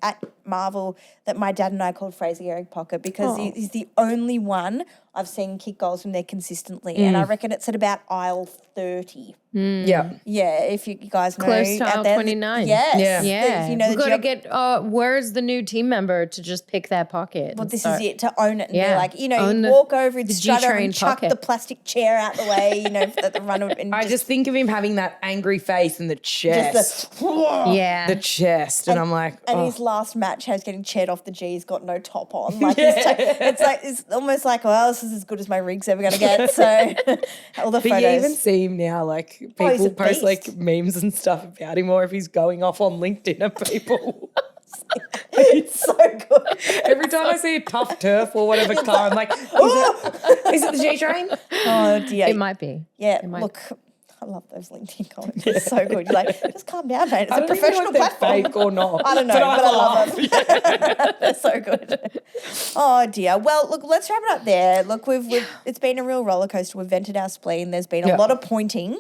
at Marvel that my dad and I called Fraser Gehrig Pocket because he's the only one I've seen kick goals from there consistently. And I reckon it's at about aisle 30. Yeah. Yeah, if you guys know. Close to out aisle there. 29. Yes. Yeah. If you know We've the got to get, where's the new team member to just pick that pocket? Well, and this start- is it, to own it and be Yeah. like, you Own walk over, the strut over and G-train chuck pocket. the plastic chair out the way, at the run of and I just think of him having that angry face and the chest. just the Yeah. the chest. And I'm like, and his last match match, how he's getting chaired off the G, he's got no top on. Like it's almost like, well, this is as good as my rig's ever going to get. So all the But photos. you even see him now, like he's a people post like beast. memes and stuff about him, or if he's going off on LinkedIn and people. It's so good. Every time I see a tough turf or whatever car, I'm like, is it the G train? Oh dear. It might be. Yeah, might- look, I love those LinkedIn comments. It's so good. You're like, just calm down, mate. It's I a don't even know professional if they're platform. fake or not. I don't know, but I love them. They're so good. Oh dear. Well, look, let's wrap it up there. Look, we've it's been a real roller coaster. We've vented our spleen. There's been a lot of pointing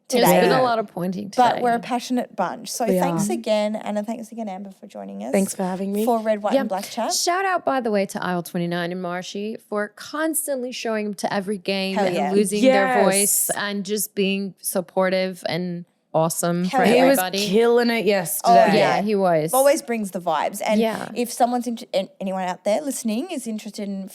There's today. been a lot of pointing today. But we're a passionate bunch. So thanks again, Anna. Thanks again, Amber, for joining us. Thanks for having me. For Red, White and Black Chat. Shout out, by the way, to Aisle 29 and Marshy for constantly showing up to every game Hell and yeah. losing Yes. their voice and just being supportive and awesome for yeah. He was everybody. killing it yesterday. Yeah, he was. Always brings the vibes. And Yeah. if someone's, anyone out there listening is interested in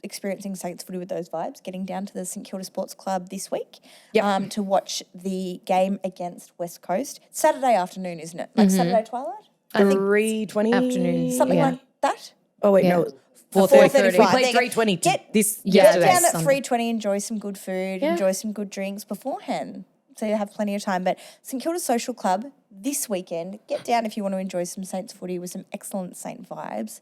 experiencing Saints footy with those vibes, getting down to the St Kilda Sports Club this week to watch the game against West Coast. Saturday afternoon, isn't it? Like Saturday twilight? 3:20 Afternoon. Something Yeah. like that? Oh wait, Yeah. no, 4:30. 4:35. We played 3:20 this Get yesterday. down at Sunday. 3:20, enjoy some good food, enjoy some good drinks beforehand. So you have plenty of time. But St Kilda Social Club this weekend, get down if you want to enjoy some Saints footy with some excellent Saint vibes.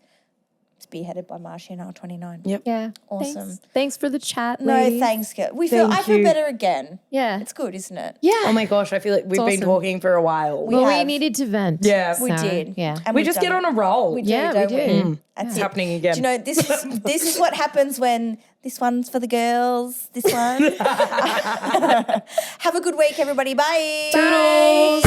Spearheaded by Marshy and R29. Yep. Yeah. Awesome. Thanks for the chat, No, ladies. thanks, girl. I Thank feel you. better again. Yeah. It's good, isn't it? Yeah. Oh my gosh, I feel like we've been awesome. talking for a while. We well, we have. needed to vent. Yeah. We so, did. Yeah. And we we've just done get on it. a roll. We do, Yeah, we don't do. we? That's It's it. happening again. Do you know, this is what happens when this one's for the girls, this one. Have a good week, everybody. Bye. Toodles.